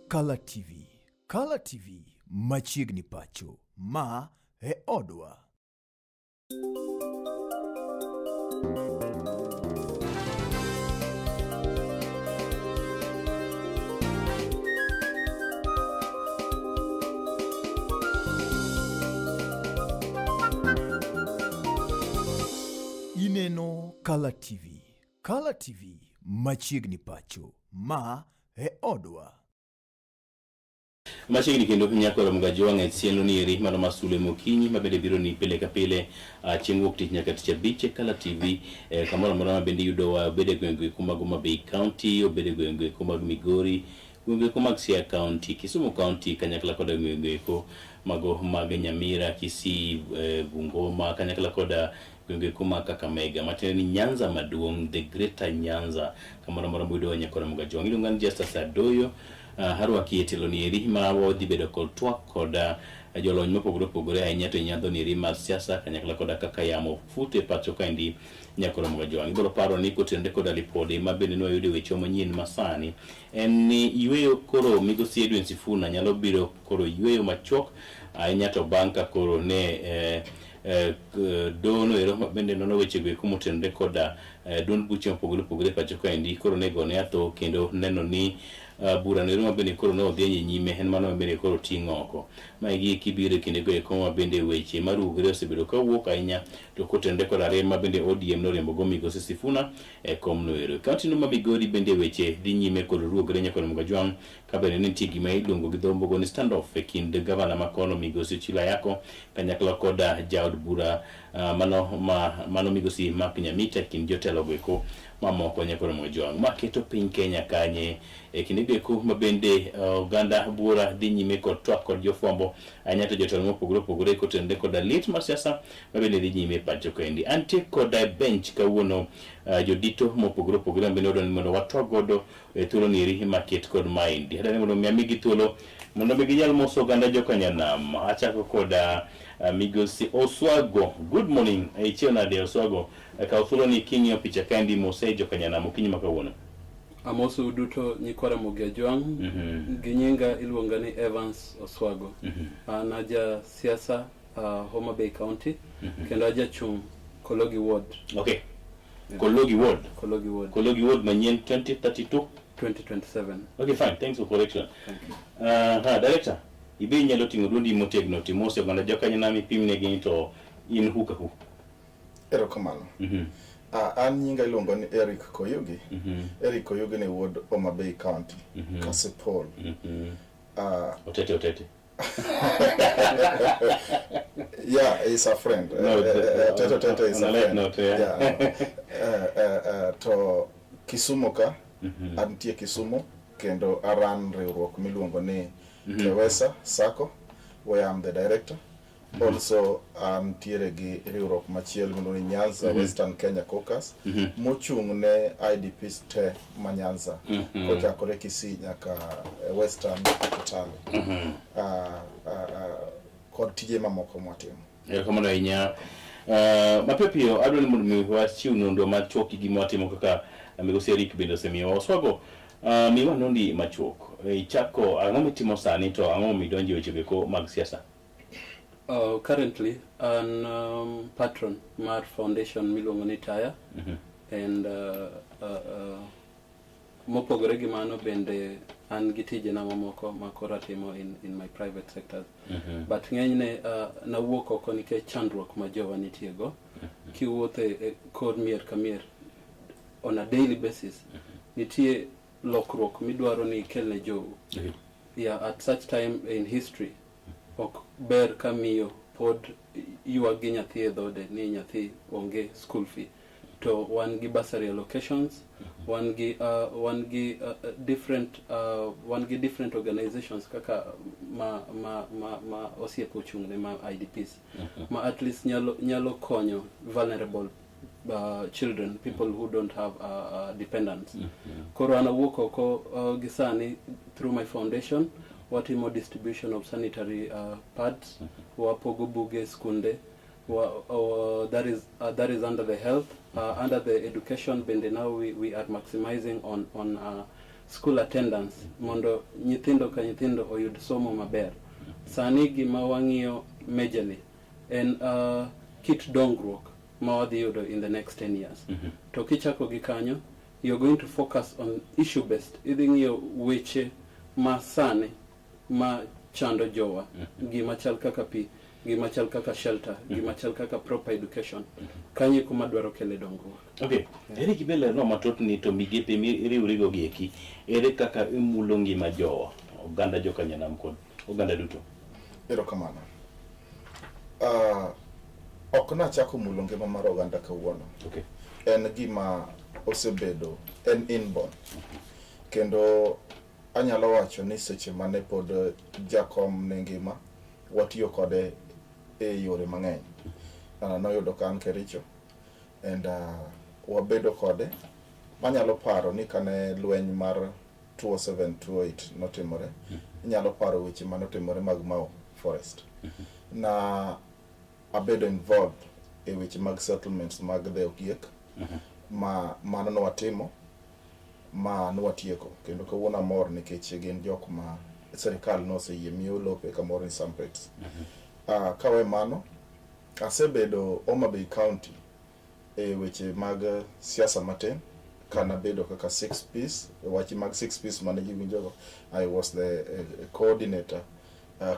Color TV. Color TV machiegni pacho. Ma e odwa. Ineno Color TV. Color TV machiegni pacho. Ma e odwa. Machiegni kendo nyakoro mgaji wang'e sielo ni eri mano ma Sulwemokinyi mabende biro ni pile ka pile chieng' wuok tich nyaka tich abich Color TV kamoro amora mabende yudowa obede gwenge kuma Homa Bay County, obede gwenge kuma Migori, gwenge kuma Siaya County, Kisumu County, kanyakla koda gwenge ko mago mag Nyamira, Kisii, Bungoma, kanyakla koda gwenge kuma Kakamega, matene ni Nyanza maduong', the greater Nyanza, kamoro amora mbudo nyakoro mgaji wang'e ilungan Justice Adoyo harwa kietelo ni eri ma wodhi bedo kod twak koda jolony mopogore opogore ahinya to nyadho ni eri mar siasa kanyakla koda kaka yamo fute pacho kaendi nyakoro mga jowang'. Ibiro paro ni kotenore koda lipode ma bende nwayudo weche manyien masani en ni yweyo koro migosi Edwin Sifuna nyalo biro koro yweyo machok ahinya to bang' ka koro ne dono ero bende nono weche go kumotenore koda don buche mopogore opogore pacho kaendi koro ne gone atho kendo neno ni bura nero mabende koro ne odhi nyime en mano mabende koro ting'o oko maigi kibiro kinde go eko mabende weche marugre osebedo kawuok ahinya to kotenore koda rem mabende ODM norembo go migosi Sifuna kom no ero kaunti no ma Migori bende weche dhi nyime kod ruogre nyakoro mgajwang' ka bende nitie gima iluongo gi dhombogo ni standoff e kind gavana makono migosi Chilayako kanyakla koda jaod bura mano migosi Mark Nyamita kind jotelo go eko mamoko nyakoro mgajwang' maketo piny Kenya kanye e kinde go eko mabende oganda bura dhi nyime kod twak kod jofwambo ahinya to jotelo mopogore opogore kotenore koda lit mar siasa mabende dhi nyime pacho kaendi. Antie koda bench kawuono jodito mopogore opogore bende odwani mondo watwag godo thuolo ni eri maket kod maendi adwani mondo miamigi thuolo mondo ginyal moso oganda jokanyanam. Achako koda migosi Oswago. Good morning Chionade Oswago. Ka thuolo ni king'iyo picha kaendi mose jokanyanam okinyi makawuono. Amoso duto nyikwara Mogajwang'. Ginyinga iluonga ni Evans Oswago. Naja siasa Homa Bay County kendo aja chung Kologi Ward. Okay. Yeah. Kologi Ward manyien 2032 2027. Okay, fine. Thanks for correction. Thank you. Director, ibe nyalo tingo rundi motegno timose oganda jokanyanam pimne gi to in huka hu. Erokamano. An nyinga iluongo ni Eric Koyugi. Eric Koyugi ni Ward Homa Bay County, Kasipol. Otete. Yeah, he's a friend. Tete is a friend. Note, yeah. To Kisumu ka, antie Kisumu, kendo aran riwruok miluongo ni Kewesa Sacco, where I'm the director. Also, tiere gi riwruok machielo miluongo ni Nyanza Western Kenya Caucus, mochung' ne IDPs te ma Nyanza, kochakore Kisii nyaka Western Kitale. Kod tije mamoko mwatimo. Kamano ahinya. Mapepio adwani mondo mi wachiw nonro machuok gi mwatimo kaka migosi Eric bende osemiyo Oswago. Miwa nondi machuok. Ichako ang'o mitimo sani to ang'o midonjo weche go mag siasa? Currently an patron mar foundation miluongo ni Taya and mopogore gi mano bende an gi tijena mamoko makora timo in my private sectors. But ng'enyne nawuok oko nikech chandruok ma jowa nitiego. Kiwuotho e kor mier ka mier on a daily basis nitie lokruok midwaro ni ikelne jowu. Yeah, at such time in history ok ber kamiyo pod yuak gi nyathi e dhode ni nyathi onge school fee. To wan gi bursary allocations, wan gi different organizations kaka ma osiepo chungne ma IDPs ma at least nyalo konyo vulnerable children, people who don't have dependents. Koro anawuok oko gisani through my foundation watimo distribution of sanitary pads, wapogo buge skunde. That is under the health, under the education bende now we are maximizing on school attendance mondo nyithindo ka nyithindo oyud somo maber. Sani gima wang'iyo majorly en kit dongruok ma wadhi yudo in the next 10 years. To kichako gi kanyo, you're going to focus on issue based. Idhi ng'iyo weche ma sani ma chando jowa, gima chal kaka pi, gima chal kaka shelter, gima chal kaka proper education. Kanyi kuma dwaro kele dongruok. Okay. Ere kibele no matot ni to migepe iriwrigo gieki. Ere kaka imulo ngima jowa, oganda joka nyanam kod oganda duto. Erokamano. Ok nachako mulo ngima mar oganda kawuono. Okay. En gima osebedo, en inborn. Kendo anyalo wacho ni seche mane pod jakom ne ngima, watiyo kode e yore mang'eny. Noyudo ka an Kericho, and wabedo kode. Anyalo paro ni kane lweny mar 27-28 notimore, inyalo paro weche manotimore mag Mau Forest. Na abedo involved e weche mag settlements mag the Ogiek, mano nwatimo, ma nwatieko. Kendo kawuono amor nikech gin jok ma serikal noseyie miyo lope kamoro ni Sampets. Kawe mano, asebedo Homa Bay County e weche mag siasa matin, kana bedo kaka 6 piece, wachi mag 6 piece managi winjogo. I was the coordinator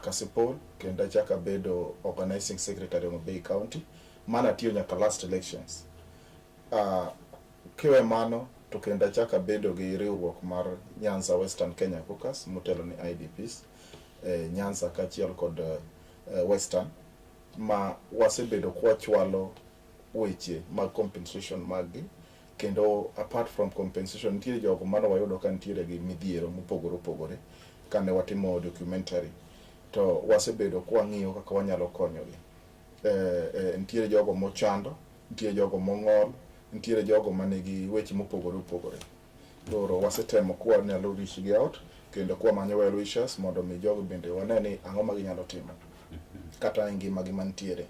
Kasipol, kenda chaka bedo organizing secretary of Bay County, mana tiyo nyaka last elections. Kiwe mano, to kenda chaka bedo gi riwruok mar Nyanza Western Kenya Caucus, motelo ni IDPs, Nyanza kachiel kod Western, ma wasebedo kwa chwalo weche mag compensation magi, kendo apart from compensation, nitiere jogo mano wayudo ka nitiere gi midhiero mopogore kane watimo documentary, to wasebedo kwa ng'iyo kaka wanyalo konyogi. Nitiere jogo mochando, nitiere jogo mong'ol, nitiere jogo manigi weche mopogore. Koro wasetemo kwa nyalo reach gi out, kendo kwa manyo well wishers mondo mi jogo bende waneni ang'o ma ginyalo timo kata ngima gi mantiere.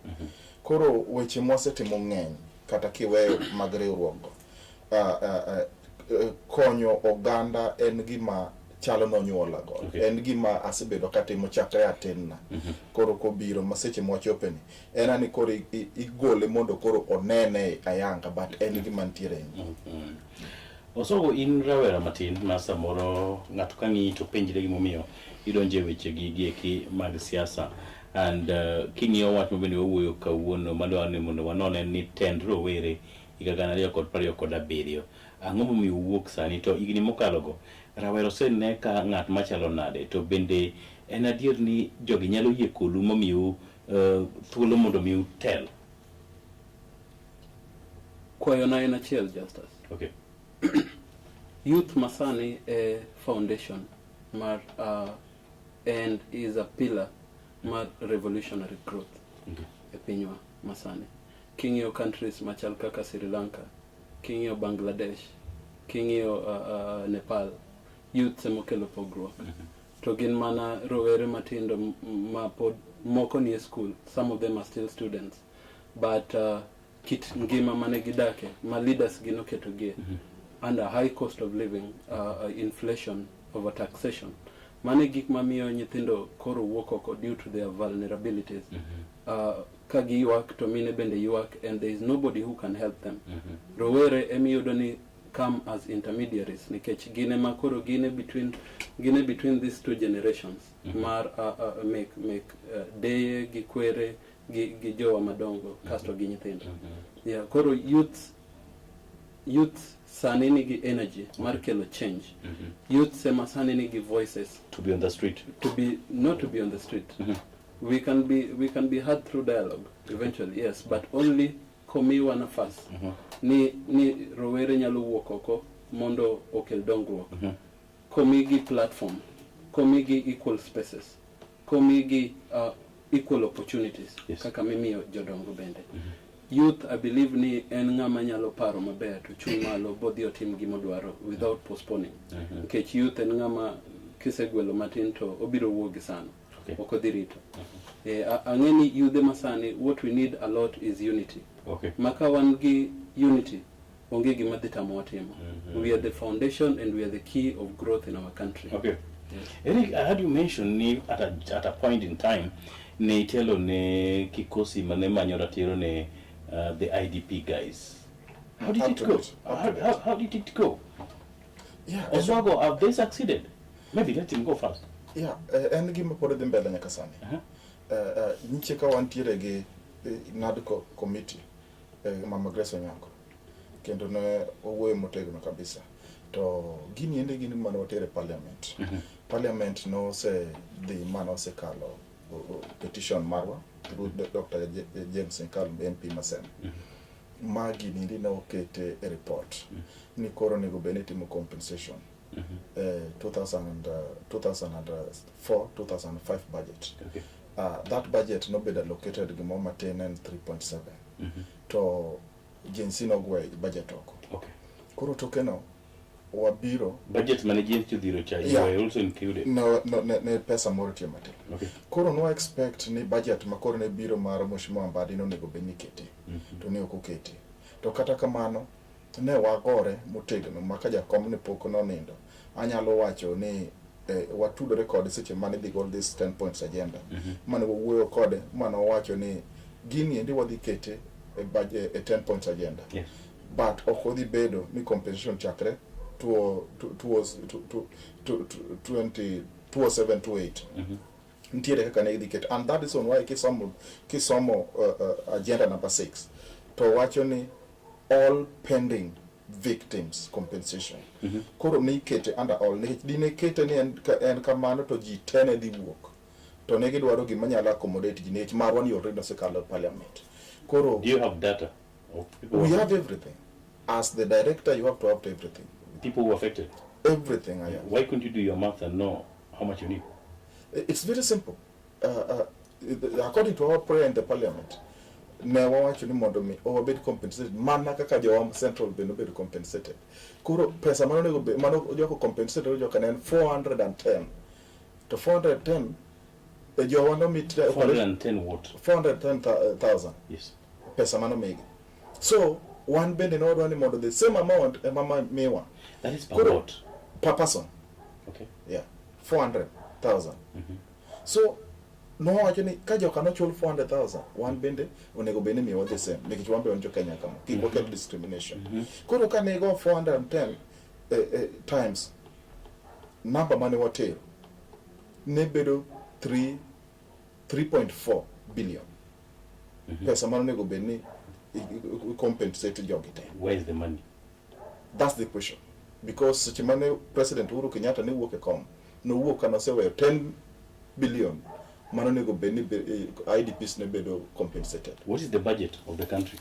Koro weche mwasetimo ng'eny kata kiweyo mag riwruok. Konyo oganda en gima chalo nonyuola go. Okay. En gima asebedo katimo chakre atin. Koro kobiro maseche mwachopeni. En ani koro igole mondo koro onene ayanga, but en gima ntiere. Osogo in rawera matin ma samoro ng'ato ka ng'i to penjre gimomiyo idonje weche gieki mag siasa. And king'iyo wach mabende wawuoyo kawuono madwaro ni mondo wanone ni tend rowere higa 2027. Ang'o momiyo wuok sani to igni mokalogo rawero osene ka ng'at machalo nade, to bende en adier ni jogi nyalo yie kodu momiyo thuolo mondo miu tel? Kwayo na en achiel, Justice. Okay. Youth masani a foundation mar and is a pillar mar revolutionary growth e pinywa masani. King'iyo countries machal kaka Sri Lanka, king'iyo Bangladesh, king'iyo Nepal, youth semokelo pogruok. To gin mana rowere matindo ma pod moko ni e school, some of them are still students, but kit ngima mane gidake, ma leaders ginoketo gie, under high cost of living, inflation, over taxation. Mane gik mamiyo nyithindo koro wuok oko due to their vulnerabilities. Ka giywak to mine bende ywak, and there is nobody who can help them. Rowere emiyudo ni come as intermediaries, nikech gine makoro gine between these two generations. Mar make deye gi kwere gi jowa madongo kasto gi nyithindo. Yeah, koro youth sani nigi energy mar kelo change. Youth sema sani nigi voices To be on the street. Not to be on the street. We can be heard through dialogue eventually, yes, but only komiwa nafas. Ni rowere nyalo wuok oko mondo okel dongruok. Komigi platform, komigi equal spaces, komigi equal opportunities. Yes. Kaka mimiyo jodongo bende. Youth, I believe ni en ng'ama nyalo paro maber to chung' malo bodhi otim gimodwaro without postponing. Nikech youth en ng'ama kisegwelo matin to obiro wuogi sana. Okay. Okodhirito. Ang'eni yudhe masani, what we need a lot is unity. Okay. Maka wan gi unity, onge gima dhi tamo watimo. We are the foundation and we are the key of growth in our country. Okay. Eric, I heard you mention ni at a point in time ne telo ne kikosi mane manyo ratiro ne the IDP guys. How did it go? How did it go? Yeah, Oswago, have they succeeded? Maybe let him go first. Yeah, en gima pod dhi mbele nyaka sani. Nitie ka wantiere gi NADCO committee Mama Grace Onyango, kendo ne owuoyo motegno kabisa. To gini ende gini mane otere parliament. Parliament no se dhi mano se kalo petition marwa through Dr. James Nkalumbe MP Masen. Magi nindi na okete a report. Ni koro nego benitimo compensation. 2004-2005 budget. Okay. That budget no be allocated gimoma 10 and 3.7. To jinsi no gwe budget oko. Okay. Koro tokeno wabiro budget management to the recharge. You are also included. No, ne pesa moro tie matin. Okay. Koro no expect ni budget makoro ne biro mar Mheshimiwa Mbadi no nego beni kete. To ne okokete. To kata kamano ne wagore motegno maka jakom ne pok no nindo. Anyalo wacho ni watudore kod seche mane dhi gol this 10 points agenda. Mane wuoyo kode mane wacho ni gini endi wadhi kete budget 10 points agenda. Yes. But okodi bedo ni compensation chakre towards 2007-28. Ntiere kaka ne idhi and that is on why kisomo agenda number 6 to wacho ni all pending victims compensation. Koro ni kete under all ni dine kete ni en kamano to ji tene di wuok to ne gidwaro gima nyalo accommodate ji nech marwan yore no sekalo parliament. Koro do you have data of people? We have everything. As the director, you have to have everything. People who are affected. Everything I have. Why couldn't you do your math and know how much you need? It's very simple. According to our prayer in the parliament, never want you mondo me or bit compensated. Mana kaka jo central be no be compensated. Kuro pesa mano go be mano jo compensated jo kanen 410 to 410. Jo wano meet 410 what? 410,000. Yes. Pesa mano megi. So one bed in order mondo the same amount mama mewa. That is per what? Per person. Okay. Yeah. 400,000. So no actually kajo cannot chol 400,000 one bende onego bene mi the same make chwambe onjo Kenya kama equal discrimination. Koro ka nego 410 times number money hotel ne bedo 3.4 billion. Pesa mano nego bene compensate jogite. Where is the money? That's the question. Because Chimane President Uhuru Kenyatta ne work come no work can say 10 billion mano nego beni IDPs ne bedo compensated. What is the budget of the country?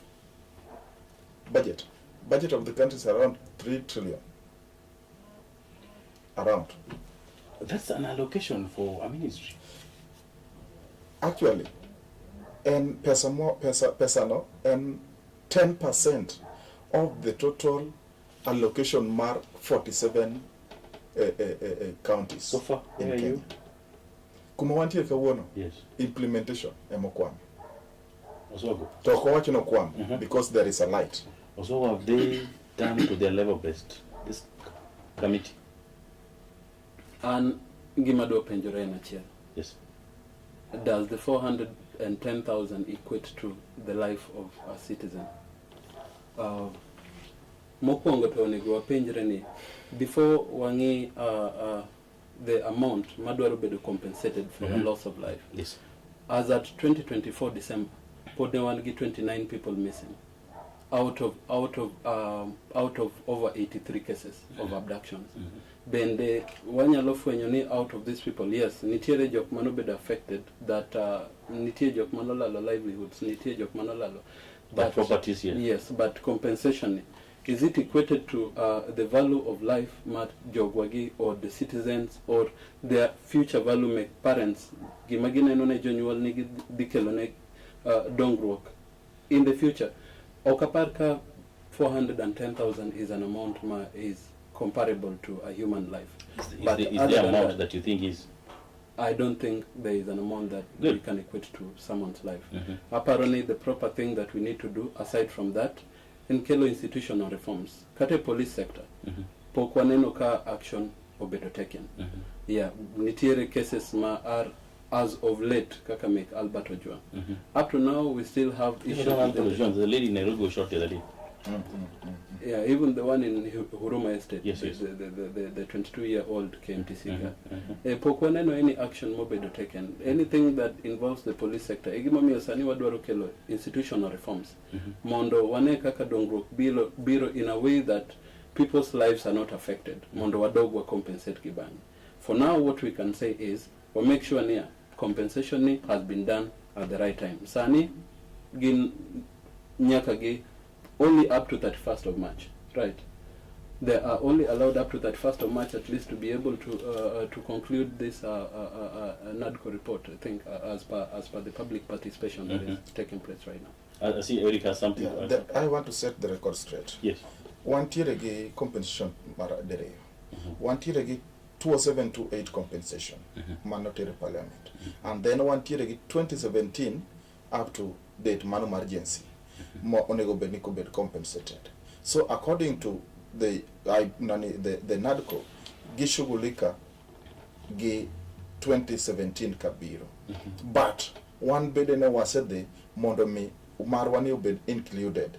Budget of the country is around 3 trillion. Around. That's an allocation for a ministry. Actually, and pesa no, and 10% of the total allocation mark 47 counties. So far, where are Kenya. you? Kumawanti kawono. Yes. Implementation emokwam. Oswago. Toko wacho no kwam because there is a light. Also, have they done to their level best? This committee. And gimado penjore na chiel. Yes. Does the 410,000 equate to the life of a citizen? Mokwongo to onego wapenjre ni before wangi the amount madwaro bedo compensated for a loss of life. Yes. As at 2024 December, pod ne wan gi 29 people missing out of over 83 cases of abductions. Bende wanyalo fwenyo ni out of these people, yes, nitiere jok mano bedo affected that nitiere jok mano lalo livelihoods, nitiere jok mano lalo But properties, yes. Yes, but compensation, is it equated to the value of life mat jogwagi or the citizens or their future value make parents gimagina none jonyuol ni dikelo ne dongruok in the future? Okaparka 410,000 is an amount is comparable to a human life. Is the amount that you think is? I don't think there is an amount that we can equate to someone's life. Mm-hmm. Apparently, the proper thing that we need to do, aside from that, en kelo institutional reforms kate police sector pok waneno ka action obedo taken. Yeah, nitiere cases ma are as of late kaka make Albert Ojwang. Up to now we still have issues with the lady in Nairobi was shot the other day. Yeah, even the one in Huruma Estate, yes. The 22-year-old KMTC guy. Pok waneno any action mobedo taken. Anything that involves the police sector, egimomiyo sani wadwaro kelo institutional reforms. Mondo wane kaka dongruok biro in a way that people's lives are not affected. Mondo wadogwa compensate gibang. For now, what we can say is, we make sure near compensation has been done at the right time. Sani gin nyakagi only up to 31st of March, right? They are only allowed up to 31st of March at least to be able to conclude this NADCO report, I think, as per the public participation that is taking place right now. I see Eric has something to add. I want to set the record straight. Yes. One tier compensation mara dere. One tier 2007-28 compensation, mandatory parliament. And then one tier 2017 up to date manu emergency. More onego beniko bed compensated. So according to the NADCO, gishugulika gi 2017 kabiro. But one bedene wasede mondo mi marwani obed included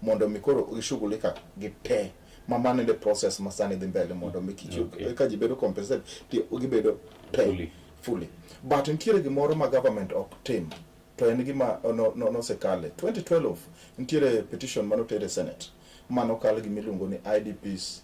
mondo mi koro gishugulika gite mamane the process masani the mbele mondo mi kichu kajibedo compensated ti ugibedo pay fully. But in kire gimoro ma government ok team to en gima no sekale 2012 ntiere petition manotere Senate mano kale gimiluongo ni IDPs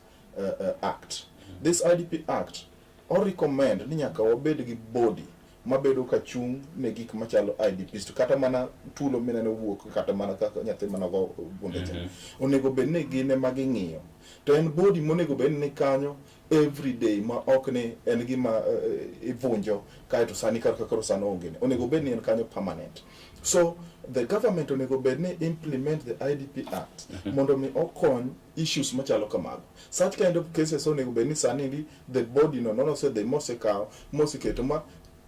Act. This IDP Act or recommend ni nyaka wabed gi body mabedo ka chung ne gik machalo IDPs to kata mana tulo minene wuok kata mana kaka nyathi mana go bundeche onego bed ne gine maging'iyo to en body monego bed ni kanyo every day ma okne en gima ivunjo kae to sani kaka sano ongene onego bed ni en kanyo permanent. So the government onego bed ni implement the IDP Act mondo mi okon issues machalo kamago. Such kind of cases onego bed ni sani the body no say the moseka mosiketo ma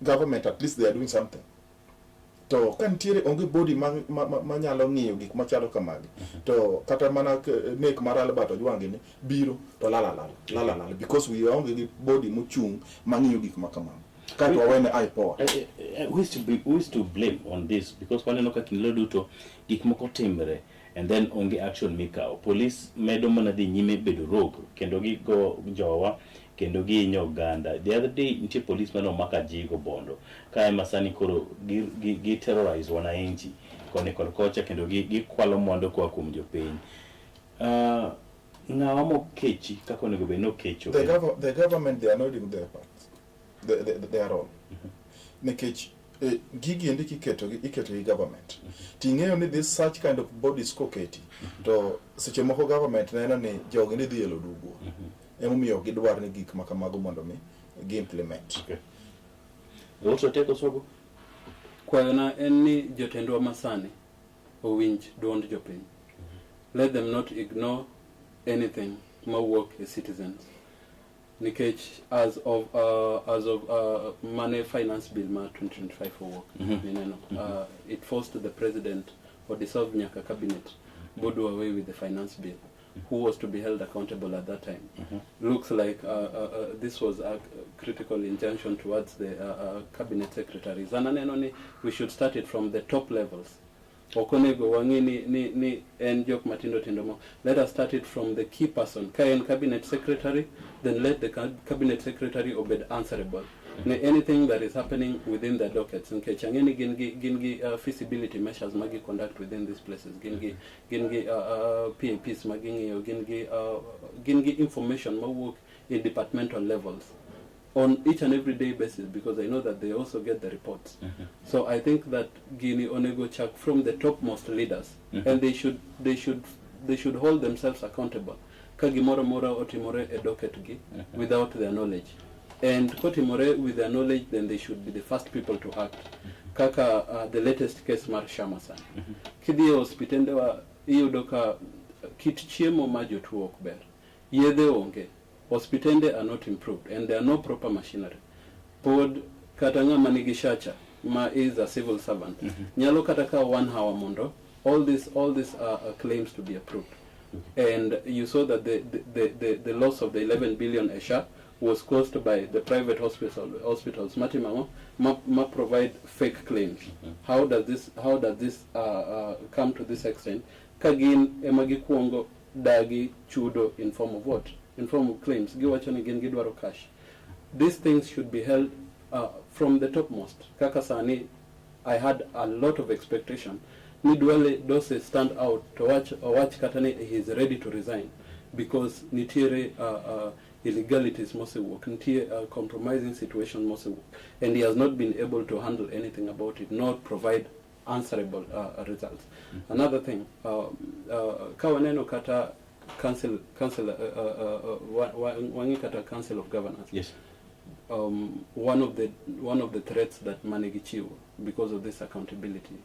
government at least they are doing something. To kantiere onge body manyalo ng'iyo gik machalo kamagi. To kata mana nek mar Albert Ojwang ni biro to la because we onge gi body mochung mang'iyo gik makamago. Kato wawene iPod. Who is to blame on this? Because one no kakinlo duto gik moko timre and then onge action mikao. Police medo mana dhi nyime bedo rogue kendo gi go jowa kendo gi inyo Uganda. The other day ntie policeman omaka jigo bondo kae masani koro gi terrorize wananchi kone kocha kendo gi kwalo mwandu kwa kuom jopiny. Ng'awa mokechi kako onego bed no kecho. The government, they are not doing their part. They are all. Nikech gigi endi iketo gi government. Ting'eyo ni this such kind of bodies koketi to seche moko government neno ni jogi ni dhi elo dugo. Emomiyo gidwar ni gik makamago mondo mi gi implement. Okay. Also take osogo. Kwayona en ni jotendwa masani owinj duond jopiny. Let them not ignore anything mawuok as citizens. Nikech as of money finance bill ma 2025 owuok. It forced the president or dissolve nyaka cabinet do away with the finance bill. Who was to be held accountable at that time. Looks like this was a critical injunction towards the cabinet secretaries. And we should start it from the top levels. Okonego wangini ni enjok matindo tindomo. Let us start it from the key person. Kayen cabinet secretary, then let the cabinet secretary obey answerable. Anything that is happening within the dockets, in Kechangeni gingi feasibility measures magi conduct within these places, gingi PAPs magingi gingi information ma work in departmental levels on each and every day basis, because I know that they also get the reports. So I think that Guinea onego chak from the topmost leaders, and they should hold themselves accountable. Kagimora mora otimore e docket gi without their knowledge. And kotimore with their knowledge, then they should be the first people to act. Kaka the latest case mar Shamasan. Kidhi hospitende wa iyudo ka kit chiemo ma jotuo ok ber. Yedhe onge. Hospitende are not improved and there are no proper machinery. Pod kata ng'ama nigi shacha ma is a civil servant. Nyalo kata ka 1 hour mondo all these claims to be approved. And you saw that the loss of the 11 billion ESHA was caused by the private hospitals. Matimango provide fake claims. How does this come to this extent? Kagin emagi kuongo dagi chudo in form of what? In form of claims. Giwachoni gen gidwaro cash. These things should be held from the topmost. Kakasani, I had a lot of expectation. Nidwele Dose stand out to watch Katani, he is ready to resign because nitire illegalities must work, nitire compromising situation must work, and he has not been able to handle anything about it, not provide answerable results. Another thing, kawaneno kata council wangi kata council of governors. Yes. One of the threats that Manigichiu, because of this accountability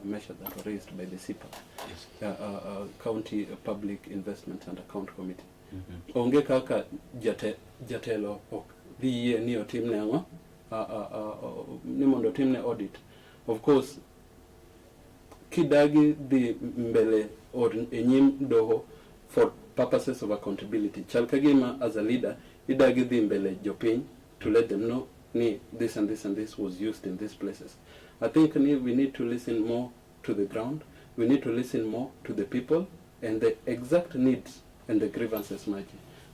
measure that were raised by the SIPA, yes. County Public Investment and Account Committee. Onge kaka jatelo the neo team nengo nimondo team ne audit. Of course, kidagi the mbele or enyim doho for purposes of accountability. Chalkagima as a leader, idagi the mbele jopin to let them know this and this and this was used in these places. I think we need to listen more to the ground. We need to listen more to the people and the exact needs and the grievances.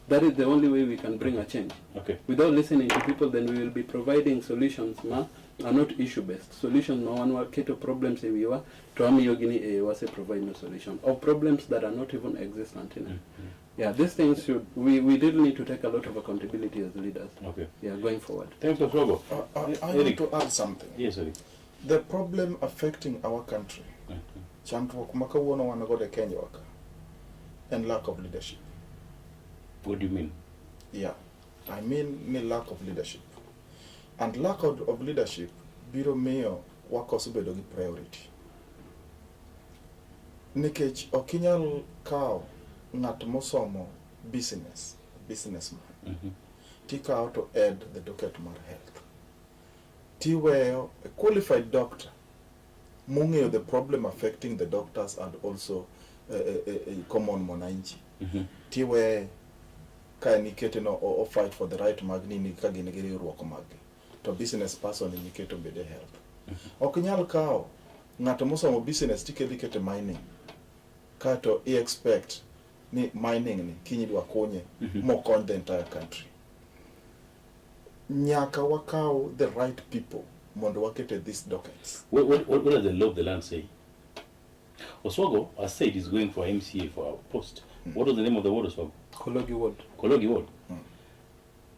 That is the only way we can bring a change. Okay. Without listening to people, then we will be providing solutions are not issue-based. Solutions no one will cater problems we were to Yogini was provide no solution. Or problems that are not even existent. Yeah, these things should we really need to take a lot of accountability as leaders. Okay. Yeah, going forward. Thanks, Dr. Robo. I want to add something. Yes, Eric. The problem affecting our country, chandruok makawuono wan godo e Kenya waka, and lack of leadership. What do you mean? Yeah, I mean lack of leadership. And lack of leadership biro miyo wakoso bedo gi priority. Nikech okinyal kao ng'at mosomo businessman. Tikao to add the docket mar health. Tiweyo a qualified doctor mung'eyo the problem affecting the doctors and also a common mwananchi. Tiwe ka nikete no or fight for the right magnini ka gin gi riwruok magi. To business person indicate bede health. Okinyal kao ng'ato mosomo business tikete mining. Kato expect ni mining ni kinyi dwa konye mokony the entire country. Nyaka wakao the right people mondo wakete these dockets. What does the law of the land say? Oswago, as said, is going for MCA for our post. What was the name of the ward, Oswago? Kologi Ward. Kologi Ward.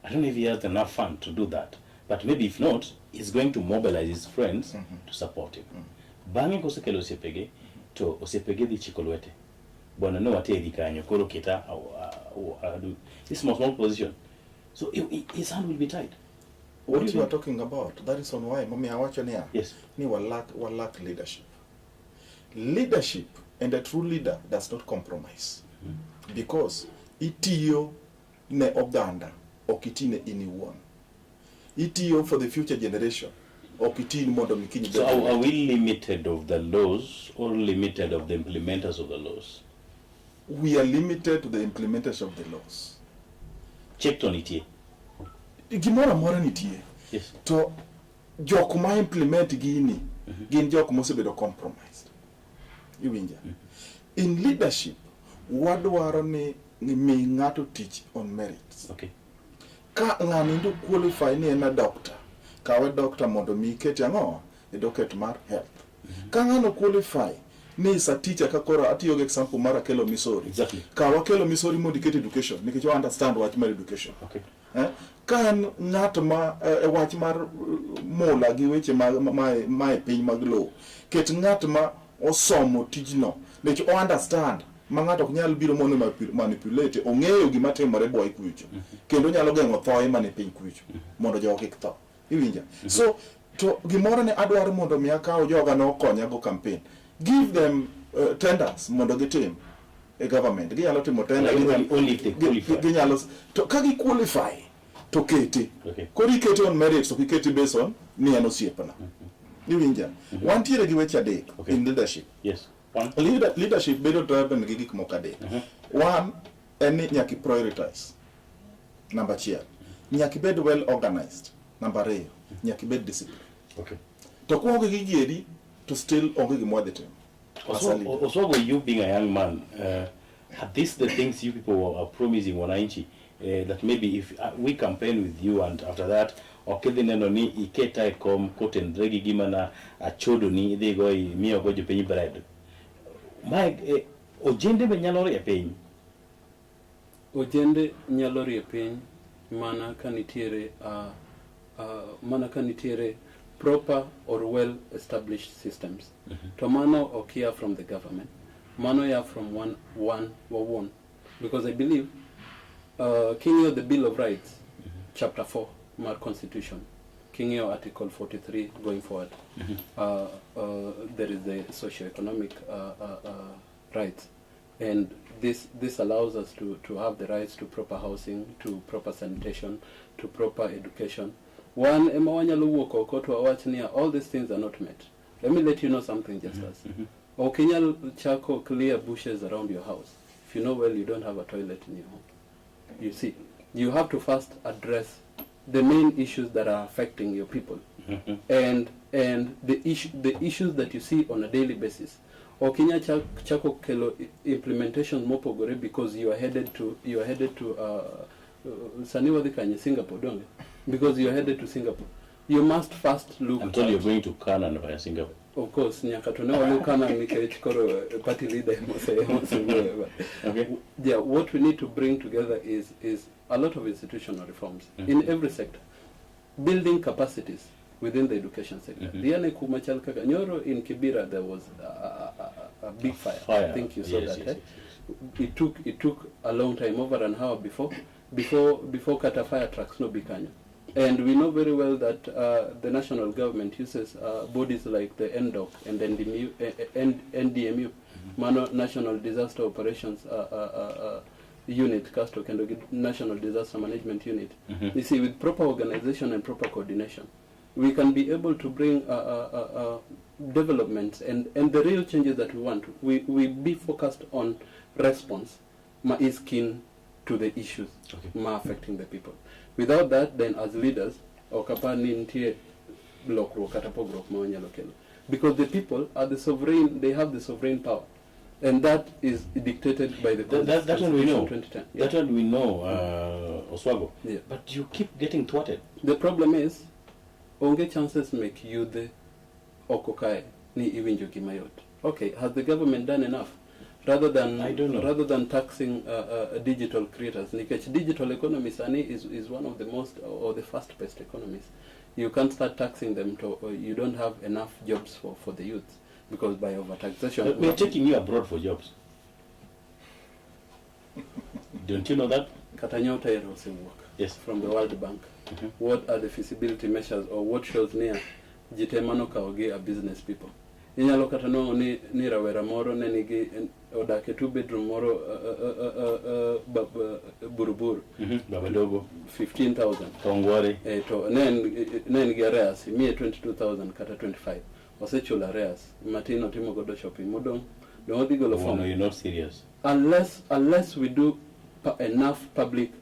I don't know if he has enough fund to do that. But maybe if not, he's going to mobilize his friends to support him. Bangi kosekelo osepege to osepege di chikolwete. Bwana no wate di kanyo koro kita this small position. So his hand will be tied. What you are talking about, that is on why mami awacho niya. Yes. Ni lack leadership. Leadership and a true leader does not compromise. Because itiyo ne oganda okitine iniwuon. Itiyo for the future generation. So are we limited of the laws or limited of the implementers of the laws? We are limited to the implementers of the laws. Checked on it here. Gimora mora nitie. Yes. To jok ma implement gini, gin jok mosebedo compromised. Iwinja. In leadership, wadwaro ni mi ng'ato tich on merits. Okay. Ka ng'ani ndo qualify ni en a doctor. Kawe doctor mondo mi kete ang'o e docket mar health. Ka ng'ano qualify ni is a teacher ka koro atiyo gi example mar Kelo Missouri. Exactly. Ka Kelo Missouri mondo ikete education nikech you understand wach mar education. Okay. Ka en ng'at ma wach mar mola gi weche ma e piny mag law. Ket ng'at ma osomo tijno nikech o understand ma ng'ato ok nyal biro mondo manipulate ong'eyo gima timore boy kucho kendo nyalo geng'o thoe mane piny kucho mondo jogo kik tho. Iwinja. So to gimoro ne adwaro mondo mi akaw joga no konya go campaign. Give them tenders mondo gitim e government. Ginyalo timo tender only if they qualify. Ginyalo to ka gi qualify to kete. Okay. Kori kete on merits to kete based on ni en osiepna. Iwinja. Wantiere gi weche adek in leadership. Yes. One. Leadership bedo driven gi gik moko adek. One, en ni nyaki prioritize. Number achiel. Nyaki bed well organized. Number ariyo, nyaki bed discipline. Okay. To kuonge gi giedi to still onge gimwa dhi timo. Also, you being a young man, are these the things you people are promising wananchi? That maybe if we campaign with you and after that, okidhi neno ni iketa e kom kotendre gi gima na achodo ni idhi go imiyo go jopiny bread. Mae ojende be nyalo rie piny. Ojende nyalo rie piny mana ka nitiere proper or well established systems. To mano okia from the government. Mano ya from one. Because I believe King of the Bill of Rights, Chapter 4, my Constitution, King of Article 43 going forward, there is the socio-economic rights. And this allows us to have the rights to proper housing, to proper sanitation, to proper education. One, all these things are not met. Let me let you know something, just as. Okinyal chako clear bushes around your house. If you know well, you don't have a toilet in your home. You see, you have to first address the main issues that are affecting your people, and the issues that you see on a daily basis. Okinya chako kelo implementation mopogore because you are headed to Singapore, don't you? Because you are headed to Singapore. You must first look. I'm told you're going to Canada via Singapore. Of course, party leader. Okay. Yeah, what we need to bring together is a lot of institutional reforms in every sector, building capacities within the education sector. Nyoro in Kibera there was a big fire. I think you saw that. Yes. It took a long time, over an hour before Kata fire trucks no Bikanyo. And we know very well that the national government uses bodies like the NDOC and NDMU, National Disaster Operations Unit, Castok, and National Disaster Management Unit. You see, with proper organization and proper coordination, we can be able to bring developments and the real changes that we want. We be focused on response, is keen to the issues affecting the people. Without that, then as leaders, because the people are the sovereign, they have the sovereign power, and that is dictated by the that one we know. 2010. That one we know, Oswago. Yeah. But you keep getting thwarted. The problem is, onge chances make you the okokai ni iwinjo gimayot. Okay, has the government done enough? Rather than taxing digital creators, digital economy is one of the most or the fast-paced economies. You can't start taxing them you don't have enough jobs for the youth, because by overtaxation. We're taking you abroad for jobs. Don't you know that? Katanyota also work. Yes. From the World Bank. What are the feasibility measures, or what shows near jitemano kaoge are business people? Inyalo kata no ni rawera moro ne nigi odake 2-bedroom moro buruburu Babadogo 15,000 Kongware to nen gi areas miye 22,000 kata 25 osechula areas matino timo godo shopping modong don't odhi golo form. No, you're not serious. Unless we do enough public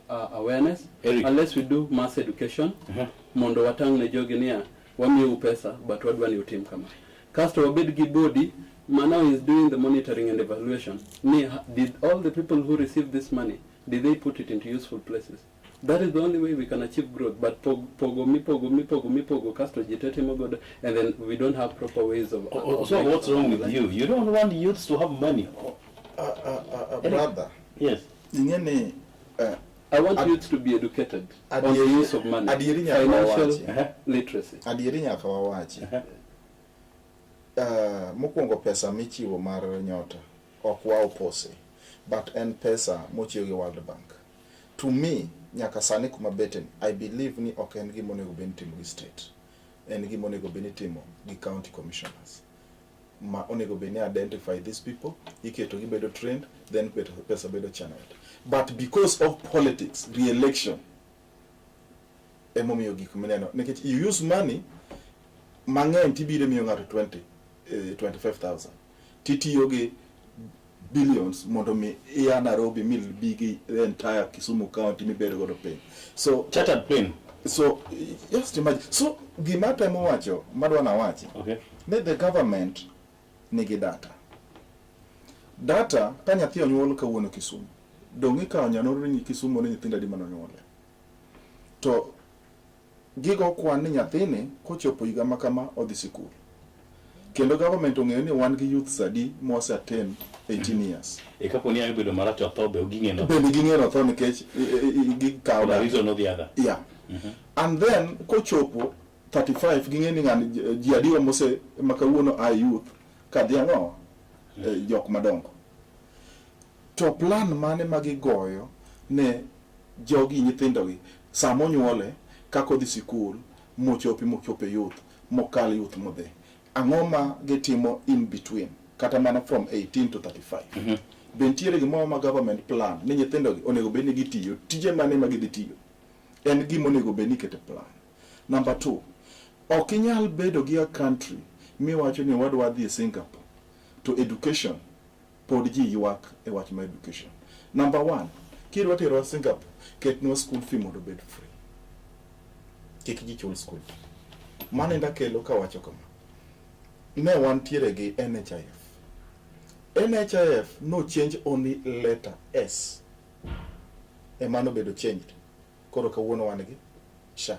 awareness, Eric. Unless we do mass education, mondo watang ne jogi niya wamiu pesa but wadwa ni utim kama. Castro obed gi body, Manao is doing the monitoring and evaluation. Did all the people who receive this money, did they put it into useful places? That is the only way we can achieve growth. But pogo, Castro jitete mogoda, and then we don't have proper ways of. So what's wrong with you? You don't want youths to have money. Brother. Yes. I want youths to be educated on the use of money, financial literacy. Adieri nyaka wawachi. Mokwongo pesa michiwo mar nyota ok wa opose, but en pesa mochiwo gi World Bank. To me, nyaka sani kuma beten, I believe ni ok en gima onego bed timo gi state, en gima onego bed timo gi county commissioners. Ma onego bed identify these people, iketo gi bedo trained, then pesa bedo channeled. But because of politics, re-election, emomiyo gik mineno. You use money, mang'eny tibiro miyo ng'ato 25,000. titiyo gi billions mondo mi iya Nairobi mil bigi the entire Kisumu County mibedo godo piny. So chartered plane. So just imagine. So gima temo wacho madwa na wachi. Okay. The government nigi data. Data ka nyathi onyuol kawuono Kisumu. Dongi ka onyanoro ni Kisumu ne nyithinda di manonyuole. To gigo kwan ni nyathini kochopo higa makama odhi sikul. Kendo government ong'eyo ni wan gi youth sadi mose attain 18 years. E kapo ni abedo marach otho be ging'eno. Be ging'eno tho nikech gikawo the reason or the other. Yeah. And then kochopo 35 ging'eni ng'ani ji adiwa mose makawuono a youth kadhi ang'o jok madongo. To plan mane magigoyo ne jogi nyithindogi samo nyuole kako dhi sikul mochope youth mokal youth modhe. Ang'oma gitimo in between kata mana from 18 to 35. Bentiere gimoro ma government plan ni nyithindogi onego bed ni gitiyo tije mane ma giditiyo. En gimo onego bed ni kete plan. Number 2, ok inyal bedo gi a country miwacho ni wadwa dhi Singapore to education pod ji ywak e wach ma education. Number 1, kidwa tero Singapore ketnwa school fee mondo bed free. Kik ji chul school. Mane ndakelo ka wacho kama. Ne wantiere gi NHIF. NHIF no change only letter S. Emano bedo changed. Koro kawuono wan gi SHA.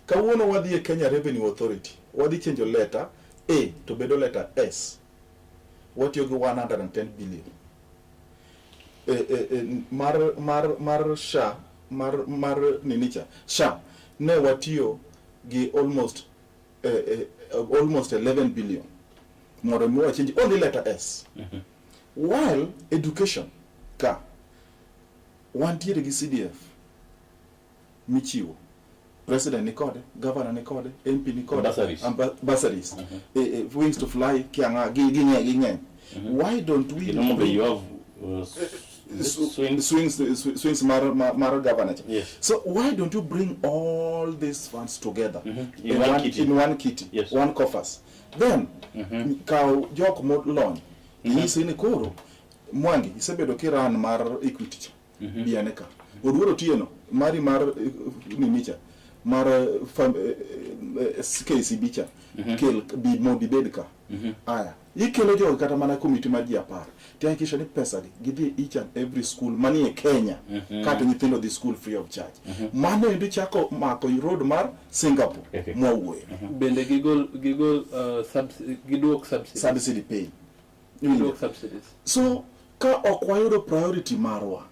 Kawuono wadhi e Kenya Revenue Authority. Wadhi change letter A to bedo letter S. Watiyo gi 110 billion. Mar SHA, mar ninicha. SHA ne watiyo gi almost 11 billion. More change only letter S. While education ka wantiere gi CDF michiwo. President nikode, governor nikode, MP nikode, bursaries. Wings to fly kianga gi. Why don't we you have swings mar governor? Yes. So why don't you bring all these funds together in one kitty, yes. one coffers? Then kao jok mod loan. Yisi ni koro Mwangi isebedo kiran mar Equity bianeka. Oduoro tieno mari mar nimicha mar KCB cha kel bi modi bedka. Aya ikelo jo kata mana committee mar ji 10 tiakisha ni pesa gidhi each and every school mani e Kenya kata nyithindo dhi school free of charge. Mano indi chako mako road mar Singapore mwauwe. Bende gigol gidwok subsidy pay. Gidwok subsidies. So ka okwayudo priority marwa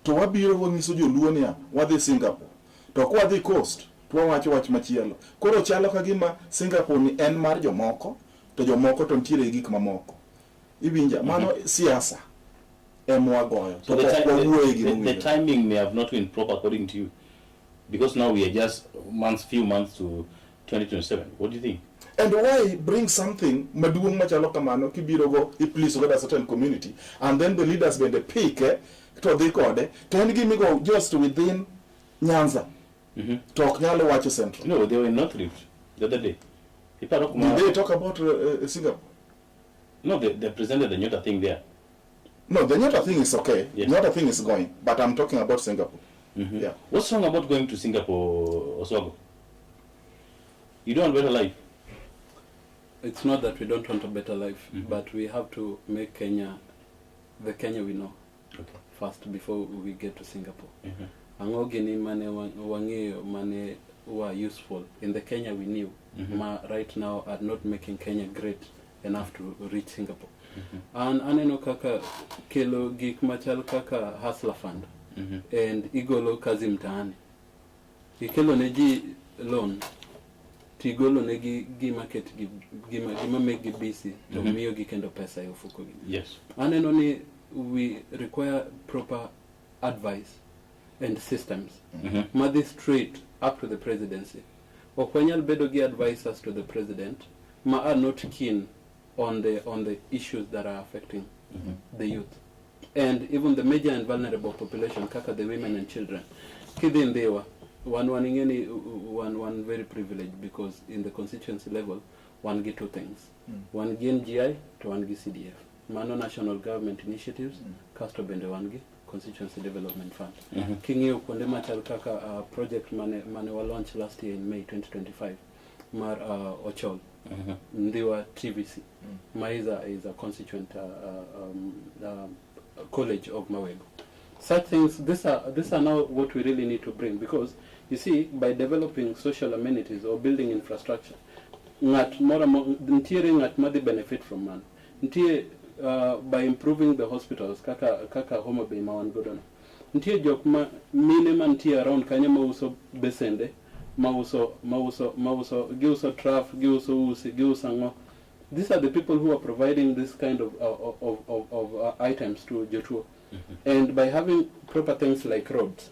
to wabiro wangiso joluo niya wadhi Singapore to kwa wadhi coast to wawacho wach machielo. Koro chalo kagima Singapore ni en mar jomoko to jomoko to ntiere gik mamoko. Ibinja mano siasa emwagoyo. So the timing may have not been proper according to you, because now we are just few months to 2027. What do you think? And why bring something maduong machalo kamano kibiro go please go to a certain community and then the leaders when they pick to they code then give me go just within Nyanza. Talk nyalo watch central. No, they were in North Rift the other day. Did they talk about Singapore? No, they presented the Nyota thing there. No, the Nyota thing is okay. Yes. Nyota thing is going, but I'm talking about Singapore. Yeah. What's wrong about going to Singapore, Oswago? You don't want better life. It's not that we don't want a better life, but we have to make Kenya the Kenya we know first before we get to Singapore. Ango gini mane wangeo mane were useful in the Kenya we knew right now are not making Kenya great enough to reach Singapore. And aneno kaka kelo gik machal kaka hustler fund and igolo kazi mtaani. Ikelo neji loan tigolo negi gimarket gima make busy to miyo gikendo pesa yofuko gi. Yes. Aneno ni we require proper advice and systems. Madi straight up to the presidency. Okwanyal bedo gi advisors to the president ma are not keen on the issues that are affecting the youth and even the major and vulnerable population, kaka the women and children. Kidin dewa one very privileged because in the constituency level one gi two things. One gi NGI to one gi CDF. Mano national government initiatives, kasto bende one gi constituency development fund. King'iyo kuonde machal kaka project mane wa launch last year in May 2025 mar Ochol. Ndiwa TVC. Maiza is a constituent college of Mawego. Such things, these are now what we really need to bring, because you see, by developing social amenities or building infrastructure, ngat madi benefit from man. By improving the hospitals, kaka Homa Bay Mawan Godona. Ntie jok ma mine man tie around kanya mauso besende, mauso giuso traf, giuso usi, giuso ngo. These are the people who are providing this kind of items to Jotuo. And by having proper things like roads,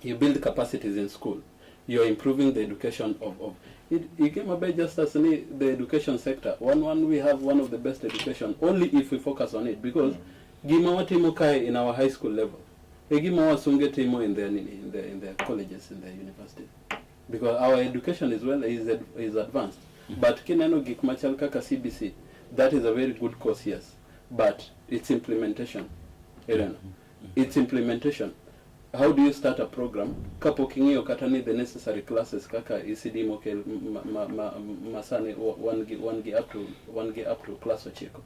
you build capacities in school. You are improving the education of it. You came about just as the education sector. We have one of the best education only if we focus on it, because Gimawa Timo Kai in our high school level, Gimawa Sunge Timo in the colleges, in the universities, because our education is advanced. But Kinano Gikmachal Kaka CBC, that is a very good course, yes. But its implementation, its implementation. How do you start a program? Kapo kingio katani the necessary classes kaka ECD mokel masane one get up to class ochiko.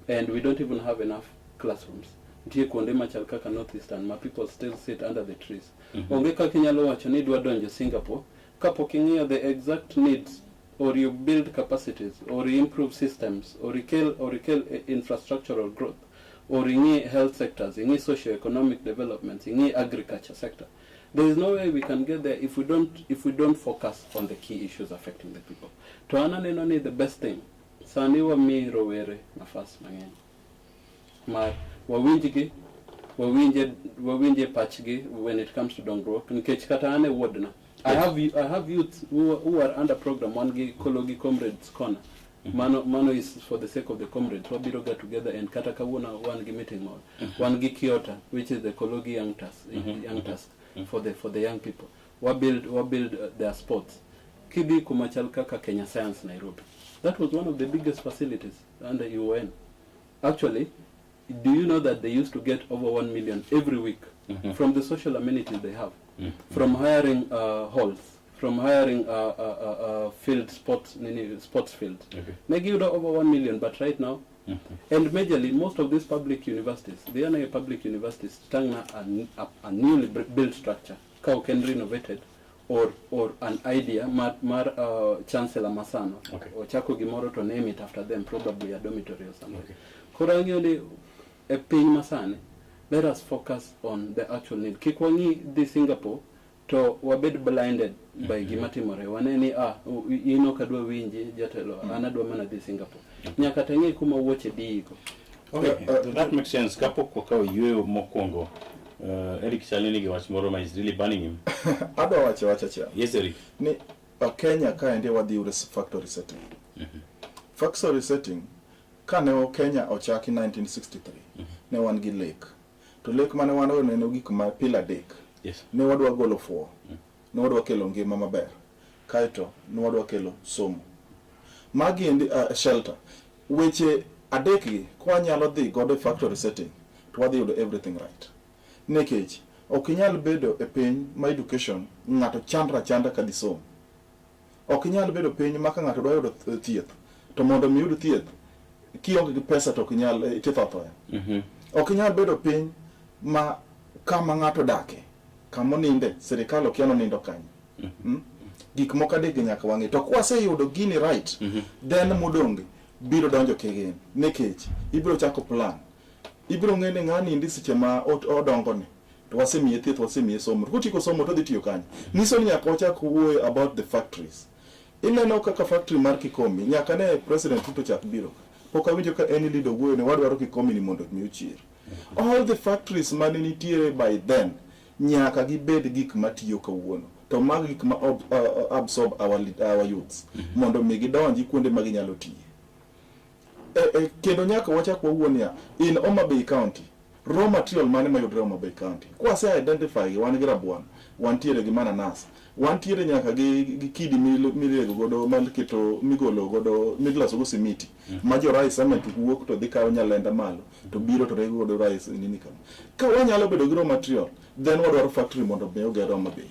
And we don't even have enough classrooms. Ndiye kuonde machal kaka northeastern, my people still sit under the trees. Ongeka kinyalo wacho ni dwa donjo Singapore. Kapo kingio the exact needs, or you build capacities, or you improve systems, or you kill infrastructural growth, or in health sectors, in socio-economic development, in agriculture sector. There is no way we can get there if we don't focus on the key issues affecting the people. To ananenoni the best thing. Saniwa mi Rowere nafas mangen. Ma wawinjigi, wawinje pachgi when it comes to Dongro. Nkech kata ane wodna. I have youth who are under program Wangi Kologi Comrades Corner. Mano is for the sake of the comrades. Wabiro got together and Katakawuna one meeting mall. One Kyoto, which is the Kologi Young Task for the young people. Wabuild their sports. Kibi Kumachal Kaka Kenya Science Nairobi. That was one of the biggest facilities under UN. Actually, do you know that they used to get over 1 million every week from the social amenities they have? From hiring halls, from hiring field sports fields. They give over 1 million, but right now, and majorly most of these public universities, they are not public universities, tangna a newly built structure, how can renovated, or an idea, mar Chancellor Masano, or Chako Gimoro to name it after them, probably a dormitory or something. Korangioli a pin Masane. Let us focus on the actual need. Kikwangi di Singapore to wabed blinded by Gimati More. Waneni ino kadwa winji jatelo anadwa mana di Singapore. Nyakatangi kuma woche diiko. Okay, that makes sense. Kapo kwa kao yue mokongo. Eric Salini Giwachimoroma is really banning him. Ado wacha. Yes, Eric. Ni Kenya ka ende wadi factory setting. Factory setting kane Kenya ochaki 1963. Ne wan gi lake. To lake mane wan ne gik ma pillar deck. Yes. Ne wadwa golo fuo. Ne wadwa kelo ngima maber. Kaito ne wadwa kelo somo. Magi endi shelter. Weche adek gi kwa nyalo dhi godo factory setting. To wadhi yudo everything right. Nekech ok inyal bedo e piny ma education ng'ato chanda ka disom. Ok inyal bedo piny ma ka ng'ato dwa yudo thieth. To mondo mi yud thieth kionge gi pesa to ok inyal ithoya. Ok inyal bedo piny ma kama ng'ato dake, kama ninde, serikal okiano nindo kanyo. Gik moko adek nyaka wang'e. To kwaseyudo gini right, then modonge biro donjo kegen. Nekech ibiro chako plan. Ibiro ng'ene ng'ani ndi seche ma odongo ne. To wasemiye thieth, wasemiye somo. Kutiko somo to dhi tiyo kanyo. Niso ni nyaka wachak wuoyo about the factories. Ineno kaka factory mar Kikomi, nyaka ne President Ruto chak biro. Pok awinjo ka any leader wuoyo ne wadwaro Kikomi ni mondo mi ochier. All the factories mane nitie by then nyaka gibed gik matiyo kawuono. To mag gik ma absorb our youths mondo mi gidonji kuonde ma ginyalo tiye. Kendo nyaka wachak wawuonia in Homa Bay County raw material mane mayudre Homa Bay County. Kwase identify wan gi rabuon, wantiere gi mananas, wantiere nyaka gi kidi mirego godo malketo migolo godo midloso go simiti. Majo rice ama tukuok to dhi kawo Nyalenda malo to biro to rego godo rice nini kama. Ka wanyalo bedo gi raw material, then wadwaro factory mondo be ogero Homa Bay.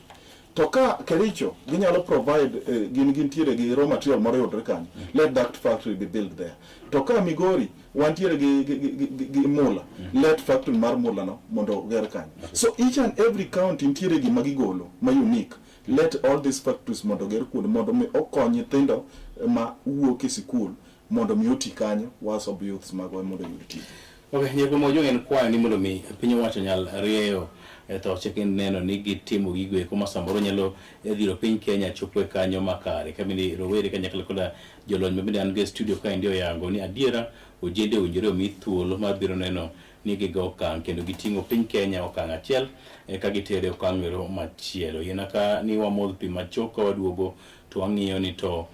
To ka Kericho ginyalo provide gintiere gi raw material moro yudre kanyo, let that factory be built there. To ka Migori wantiere gi mula, let factory mar mula no mondo oger kanyo. So each and every county ntiere gi magigolo ma unique. Let all these factories mondo ger kuonde mondo mi okony nyithindo ma wuok e sikul mondo mi oti kanyo wasob youths magwa mondo yud tich. Okay, nyego mojo en kwa ni mondo mi piny owacho nyal rieyo to chekin neno ni gitimo gigo kuma samoro nyalo dhiro piny Kenya chopo kanyo makare kamini Rowere kanyakla koda jolony mabende an ge studio ka ndio yango ni adiera ojende owinjore omi thuolo mar biro neno ni gigo okang' kendo giting'o piny Kenya okang' achiel ka gitere okang' moro machielo. Yenaka ni wamodh pi machoka waduogo to wang'iyo ni to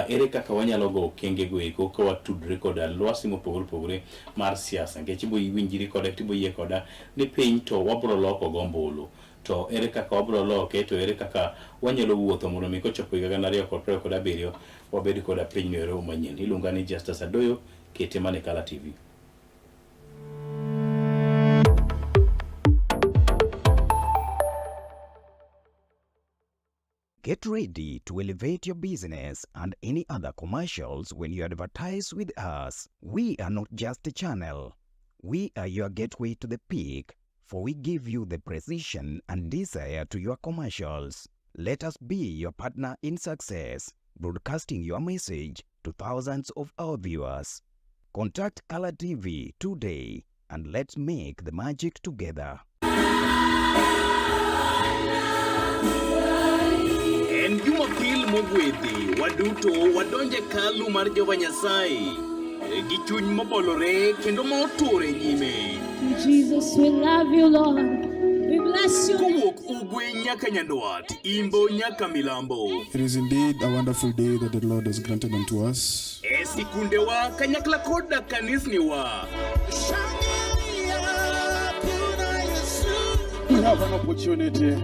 ere kaka wanyalo go kenge go eko ka watudre koda lwasi mopogore mar siasa nikech ibo iwinjiri koda tibo yie koda ni piny to wabro loko gombulu to ere kaka wabro loke to ere kaka wanyalo wuotho mondo mi kochopo higa 2027 wabed koda piny moro manyien. Iluonga ni Justice Adoyo, kete mane Kala TV. Get ready to elevate your business and any other commercials when you advertise with us. We are not just a channel. We are your gateway to the peak, for we give you the precision and desire to your commercials. Let us be your partner in success, broadcasting your message to thousands of our viewers. Contact Kala TV today and let's make the magic together. En Jumapil mogwedhi waduto wadonje kalu mar Jehova Nyasaye gi chuny mobolore kendo moture nyime. Jesus, we love you, Lord. We bless you. Kowuok ugwe nyaka nyandwat, imbo nyaka milambo. It is indeed a wonderful day that the Lord has granted unto us. Sikundewa kanyakla koda kanisniwa. We have an opportunity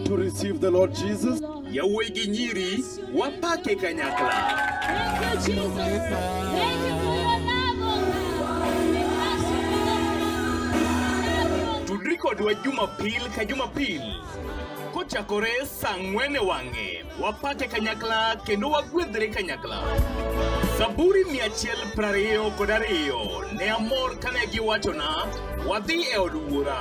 to receive the Lord Jesus. Yawuoyi gi nyiri wapake kanyakla. Thank you, Jesus. Thank you for your love, oh God. Tudri kodwa Jumapil ka Jumapil. Kochakore saa 4 wang'e, wapake kanyakla kendo wagwedhre kanyakla. Zaburi 122 ne amor kane giwachona wadhi e od wuora.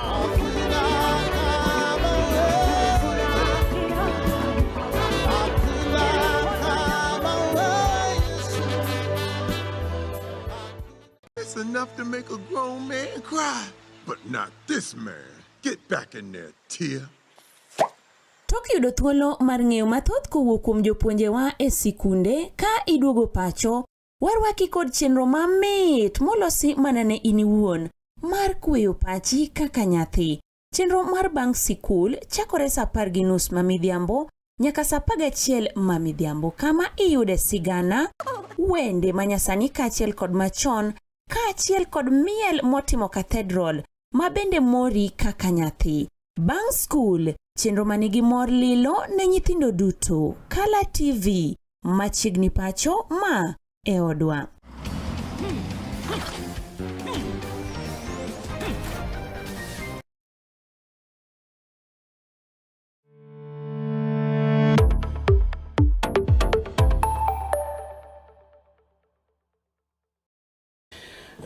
It's enough to make a grown man cry, but not this man. Get back in there, tear. Tok yudo thuolo mar ng'eyo mathoth kowuok kuom jopuonjewa e sikunde ka iduogo pacho, warwaki kod chenro mamit molosi mana ne in iwuon mar kweyo pachi kaka nyathi. Chenro mar bang' sikul chakore saa 10:30 mamidhiambo nyaka saa 11 mamidhiambo, kama iyude sigana, wende manyasani kaachiel kod machon, kaachiel kod miel motimo cathedral mabende mori kaka nyathi. Bang' skul, chenro manigi mor lilo ne nyithindo duto. Kala TV, machiegni pacho ma e odwa.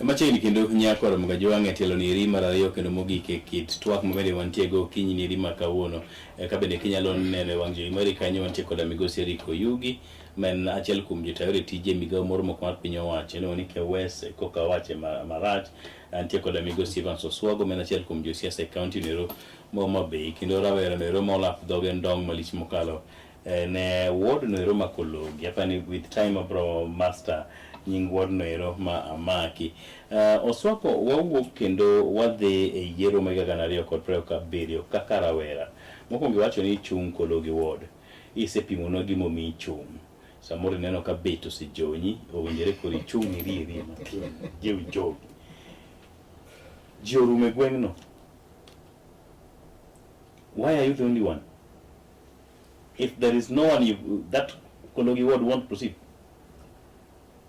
Machiegni kendo nyako Mugaji wang'e tielo ni iri mar ariyo kendo mogike kit twak mabende wantie go kinyi ni iri ma kawuono ka bende kinyalo neno wang' jowi mari kanyo wantie koda migosi Eriko Yugi men achiel kuom jotayore tije migawo moro moko mar piny owacho no ni kewese koka wache marach antie koda migosi Evans Oswago men achiel kuom josiasa e county nero Homa Bay kendo rawera nero molap dhoge ndong malich mokalo ne ward nero makologi apani with time abro master nying ward noero ma amaki. Oswako wawuok kendo wadhi e yiero ma 2027 kaka rawera. Mokwongo wacho ni chung kologi ward. Isepimo no gimo mi chung. Samoro neno ka beto si jonyi owinjore kori chung iri matin. Jew jogi. Jiorume gwengno. Why are you the only one? If there is no one, that Kologi ward won't proceed.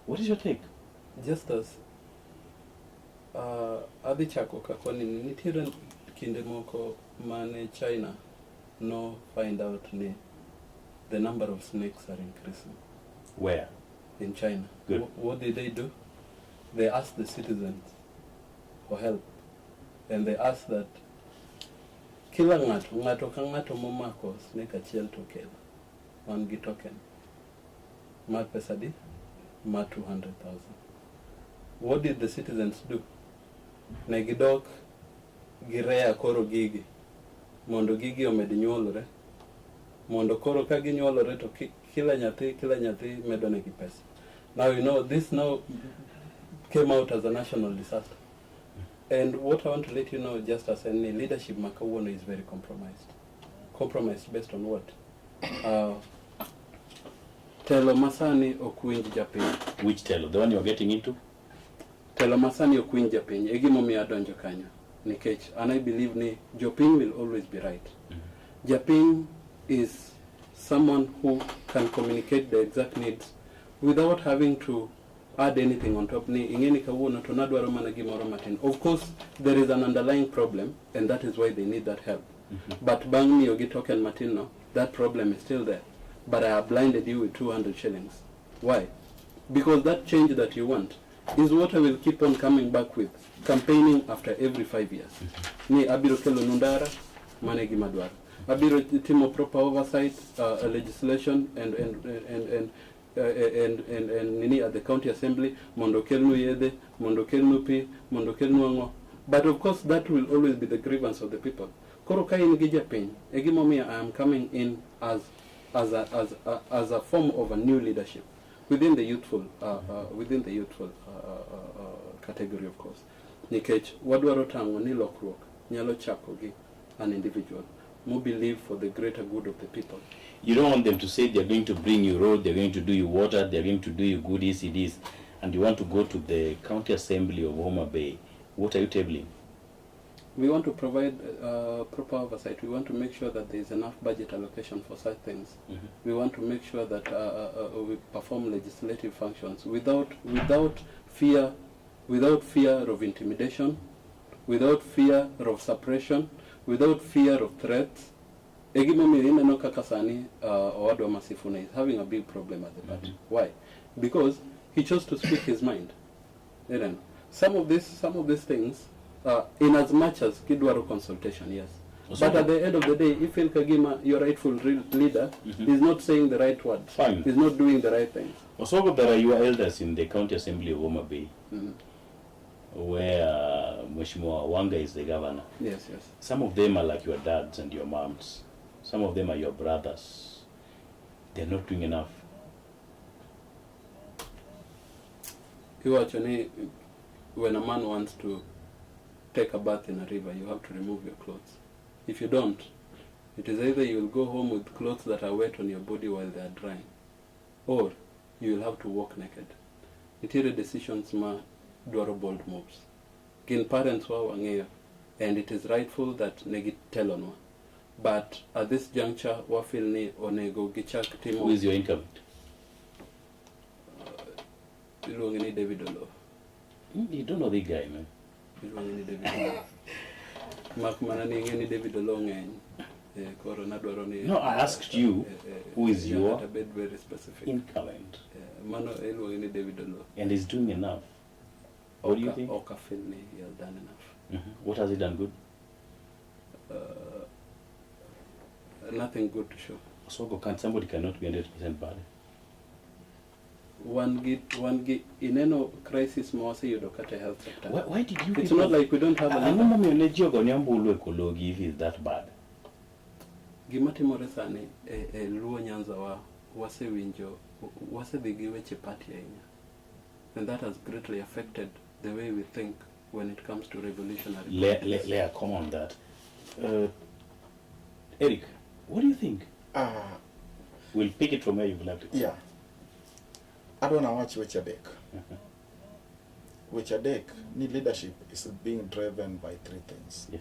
What is your take? Just as adhi chako kakoni nitiere kinde moko mane China no find out ni the number of snakes are increasing. Where? In China. Good. What did they do? They asked the citizens for help, and they asked that kila ngato ka ngato momako snake achiel to kel wan gi token mar pesa di mar 200,000. What did the citizens do? Ne gidok girea koro gigi mondo gigi omed nyuolore, mondo koro ka ginyuolore to kila nyathi medo negi pesa. Now you know this now came out as a national disaster. And what I want to let you know, just as any leadership, Makawuono is very compromised. Compromised based on what? Telo Masani Okwinj Japiny. Which telo? The one you're getting into? Telo Masani Okwinj Japiny. Egimomi adonjo kanyo. Nikech, and I believe ni Japiny will always be right. Japiny is someone who can communicate the exact needs without having to add anything on top. Ni ingeni kawuono to nadwaro mana gimoro matin. Of course, there is an underlying problem, and that is why they need that help. But bang miyo gi token matin no, that problem is still there. But I have blinded you with 200 shillings. Why? Because that change that you want is what I will keep on coming back with, campaigning after every 5 years. Ni abiro kelo nundara, mane gi madwaro. Abiro timo proper oversight, legislation and nini at the county assembly, mondo kelnu yede, mondo kelnu pi, mondo kelnu ango. But of course that will always be the grievance of the people. Koro kai in Japiny, egimomi I am coming in as a form of a new leadership within the youthful category, of course. Nikech wadwaro tango ni lokruok nyalo chako gi an individual who believe for the greater good of the people. You don't want them to say they're going to bring you road, they're going to do you water, they're going to do you good ECDs, and you want to go to the county assembly of Homa Bay. What are you tabling? We want to provide proper oversight. We want to make sure that there is enough budget allocation for such things. We want to make sure that we perform legislative functions without fear of intimidation, without fear of suppression, without fear of threats. Egimomi ineno kakasani Owadwa Masifuna is having a big problem at the party. Why? Because he chose to speak his mind. Some of these things, in as much as kidwaro consultation, yes. But at the end of the day, if El Kagima, your rightful leader, is not saying the right words, is not doing the right things. Also, there are your elders in the county assembly of Homa Bay, where Mheshimiwa Wanga is the governor. Yes. Some of them are like your dads and your moms. Some of them are your brothers. They're not doing enough. You actually, when a man wants to take a bath in a river, you have to remove your clothes. If you don't, it is either you will go home with clothes that are wet on your body while they are drying, or you will have to walk naked. Itire decisions ma dwaro bold moves. Kin parents wa wangeyo, and it is rightful that negi telonwa. But at this juncture, wa feel ni onego gichak timo. Who is your income? Ilwongeni David Olo. You don't know the guy, man. Ilwongeni David Olo. Makmana ni ngeni David Olo ngeny. Koro nadwaro ni. No, I asked you, who is your very specific incoming? Mano ilwongeni David Olo. And he's doing enough. What do you think? Oka feel ni he has done enough. What has he done good? Nothing good to show. So somebody cannot be 100% bad. One ineno crisis mawase yudo kata health sector. Why did you? It's not like we don't have a leader. If it's that bad. Gimatimore sani Luo Nyanza wa wasewinjo wasedhi weche party ahinya, and that has greatly affected the way we think when it comes to revolutionary. Lea, come on that. Eric, what do you think? We'll pick it from where you've left it. Yeah. I don't know what you adek. which adek ni leadership is being driven by three things. Yes.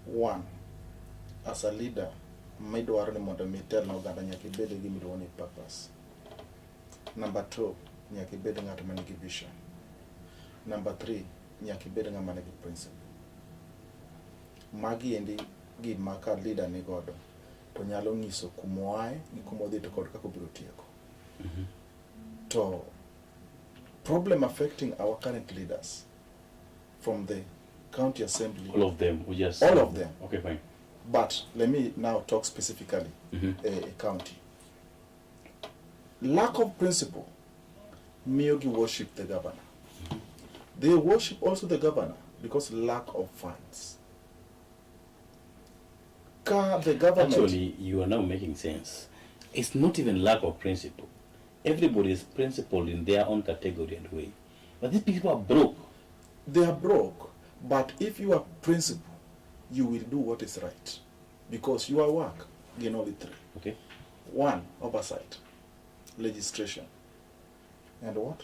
One, as a leader, midwaro ni mondo mi tel na oganda nyaka ibed gi miluongo ni purpose. Number 2, nyaka ibed ng'at ma nigi vision. Number 3, nyaka ibed ng'ama nigi principle. Magi endi gima ka leader ni godo to nyalo nyiso kumoae gi kumodhi to kod kaka obiro tieko. To problem affecting our current leaders from the county assembly. All of them. All of them. Okay, fine. But let me now talk specifically a county. Lack of principle. Miyogi worship the governor. They worship also the governor because lack of funds. The government. Actually, you are now making sense. It's not even lack of principle. Everybody is principled in their own category and way. But these people are broke. They are broke. But if you are principled, you will do what is right. Because your work, gain only 3. Okay. 1, oversight, legislation. And what?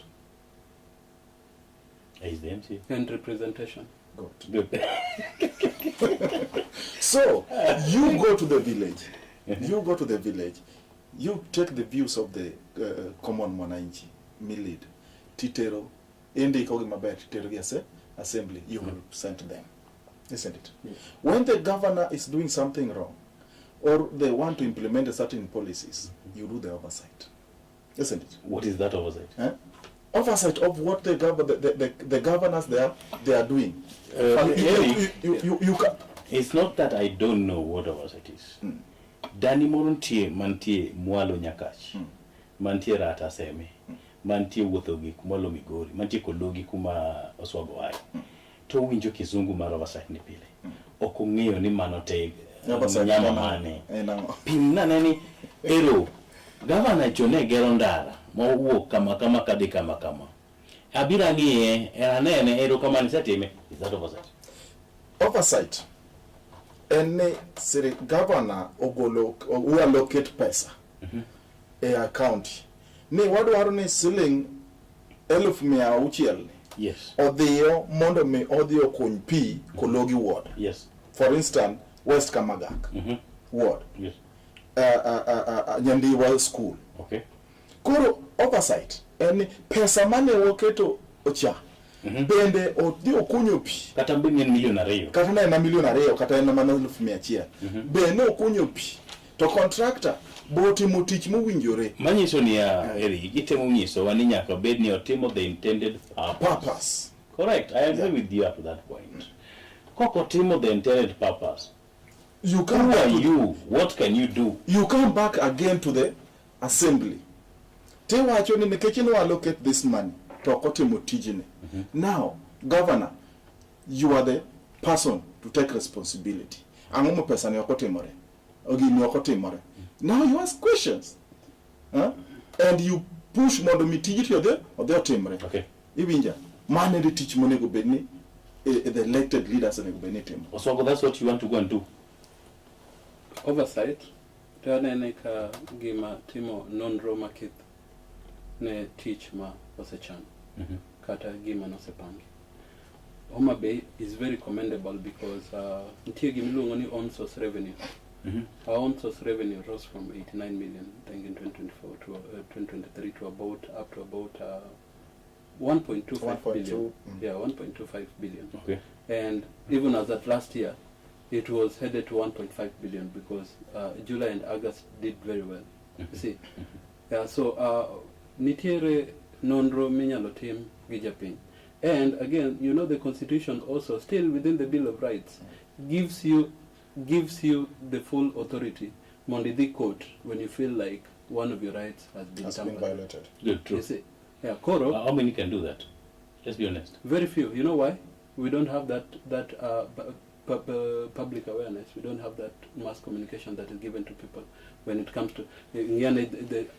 Is the MC. And representation. Good. So, you go to the village. You go to the village. You take the views of the common mwananchi, milid, titero, indi kogi maber, titero gi assembly, you will send them. Isn't it? Yes. When the governor is doing something wrong, or they want to implement certain policies, you do the oversight. Isn't it? What is that oversight? Oversight of what the governors they are doing. You can. It's not that I don't know what oversight is. Dani morontie mantie mwalo nyakach. Mantie rata seme. Mantie wuothogi kumalo Migori. Mantie kologi kuma oswago ai. To winjo kizungu mar oversight ni pile. Ok ong'eyo ni mano te nyama mane. Pimna neni ero. Governor chone gero ndara. Mawuok kama kadhi kama. Abira ng'iye anene ero kama nisetime. Is that oversight? Oversight. Any city governor ogolo who allocate pesa a county. Ni wadwaro ni siling 1,600. Yes. Odhiyo mondo mi odhiyo kuny pi kologi ward. Yes. For instance, West Kamagak ward. Yes. Nyandiwa school. Okay. Kuro oversight. Any pesa mane woketo ocha. Bende odhi okunyo pi. Kata mbini milioni 2. Kata na milioni 2 kata na mana 1,100. Bende okunyo pi. To contractor boti motich mowinjore. Manyiso ni ya eri itemo nyiso wani nyaka bed ni otimo the intended purpose. Correct. I agree with you up to that point. Koko timo the intended purpose. You come Who back are you? What can you do? You come back again to the assembly. Te wacho ni nikech no allocate this money to okotimo tijini. Now, governor, you are the person to take responsibility. Angomo pesa ni okotimore. Ogini okotimore. Now you ask questions. And you push mondo mitiji to the otimore. Okay. Ibinja. Mane de teach monego bedni the elected leaders onego bedni timo. So that's what you want to go and do. Oversight. Teanene ka gima timo nonro makith ne teach ma osechan. Kata gima nosepangi. Homa Bay is very commendable because ntie gimiluongo ni on source revenue. Our own source revenue rose from 89 million I think in 2024 to 2023 to about 1.25 billion. Yeah, 1.25 billion. Okay. And even as at last year, it was headed to 1.5 billion because July and August did very well. You see, yeah. So nitiere nonro minyalo tim gi japiny. And again, you know, the Constitution also, still within the Bill of Rights, gives you the full authority mondo idhi court when you feel like one of your rights has been violated. Good, true. You see? Yeah, Koro. How many can do that? Let's be honest. Very few. You know why? We don't have that public awareness. We don't have that mass communication that is given to people when it comes to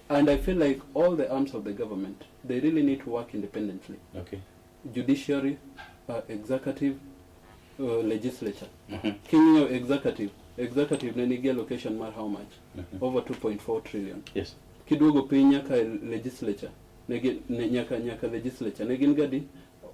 and I feel like all the arms of the government, they really need to work independently. Okay. Judiciary, executive, legislature. King executive nenigi allocation mar how much? Over 2.4 trillion. Yes. Kiduogo piny nyaka legislature. Nyaka legislature negin gadi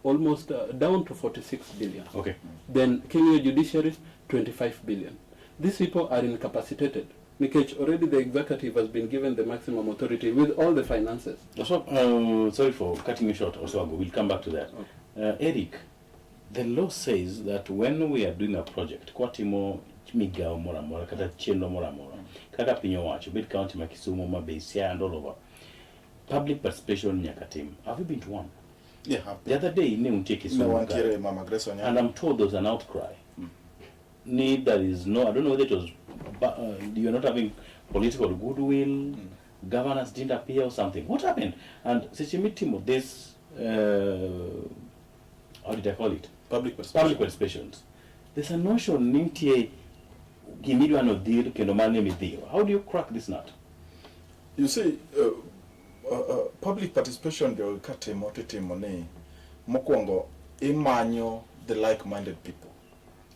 almost down to 46 billion. Okay. Then Kenya Judiciary, 25 billion. These people are incapacitated. Nikech, already the executive has been given the maximum authority with all the finances. So, sorry for cutting you short, Oswago. We'll come back to that. Okay. Eric, the law says that when we are doing a project, kwatimo migao mora mora, kata chendo mora mora, kaka pinyo wacho, bid county makisumo mabesia and all over, public participation nyakatim. Have you been to one? Yeah. The other day, and I'm told there was an outcry. There is no, I don't know whether it was, you're not having political goodwill, governors didn't appear or something. What happened? And Sichimiti, this, how did I call it? Public participations. There's a notion, Nimtie, Gimiduano deal, Kenomane Midio. How do you crack this nut? You see, public participation, they will cut a money. Mokwongo, imanyo the like-minded people.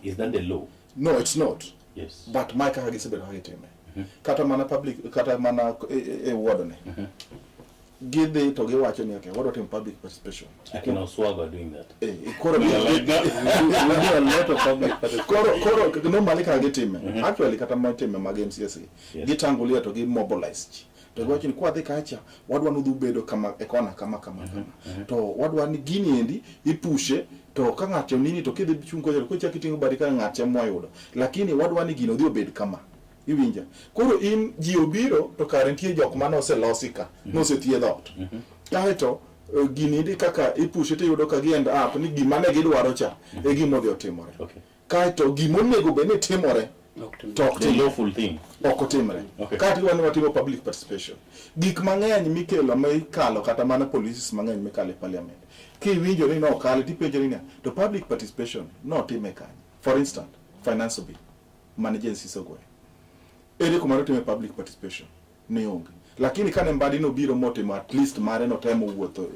Is that the law? No, it's not. Yes. But Micah Hagisabel Hagitime. Katamana public, Katamana a wardone. Give the to give watching okay. What about public participation? I can Oswago doing that. We do a lot of public participation. No Malika Hagitime. Actually, Katamana team against yes. Get Angolia to give mobilized. To watch in Quadi Kacha, what one do bedo kama ekona kama. To what one guinea endi, he push it. To kanga nini to kidi chungo ya kucha kitingo barika ngache moyo lakini wadu wani gino dio bed kama iwinja koro in jiobiro to karentie jok mano se losika no se tie dot kaeto gini di kaka ipushite yudo ka gi end up ni gima ne gidwaro cha e gimo dio timore kaeto gimonego bene timore talk the lawful thing okotimre kati wani watimo public participation gik mang'eny mikelo mikalo kata mana policies mang'eny mikalo e parliament ki winjo ni no kale ti penjo ni to public participation no time kan for instance finance bill management sisogwe ere kuma time public participation ne onge lakini kane mbadi no biro motimo at least mare no temo wuotho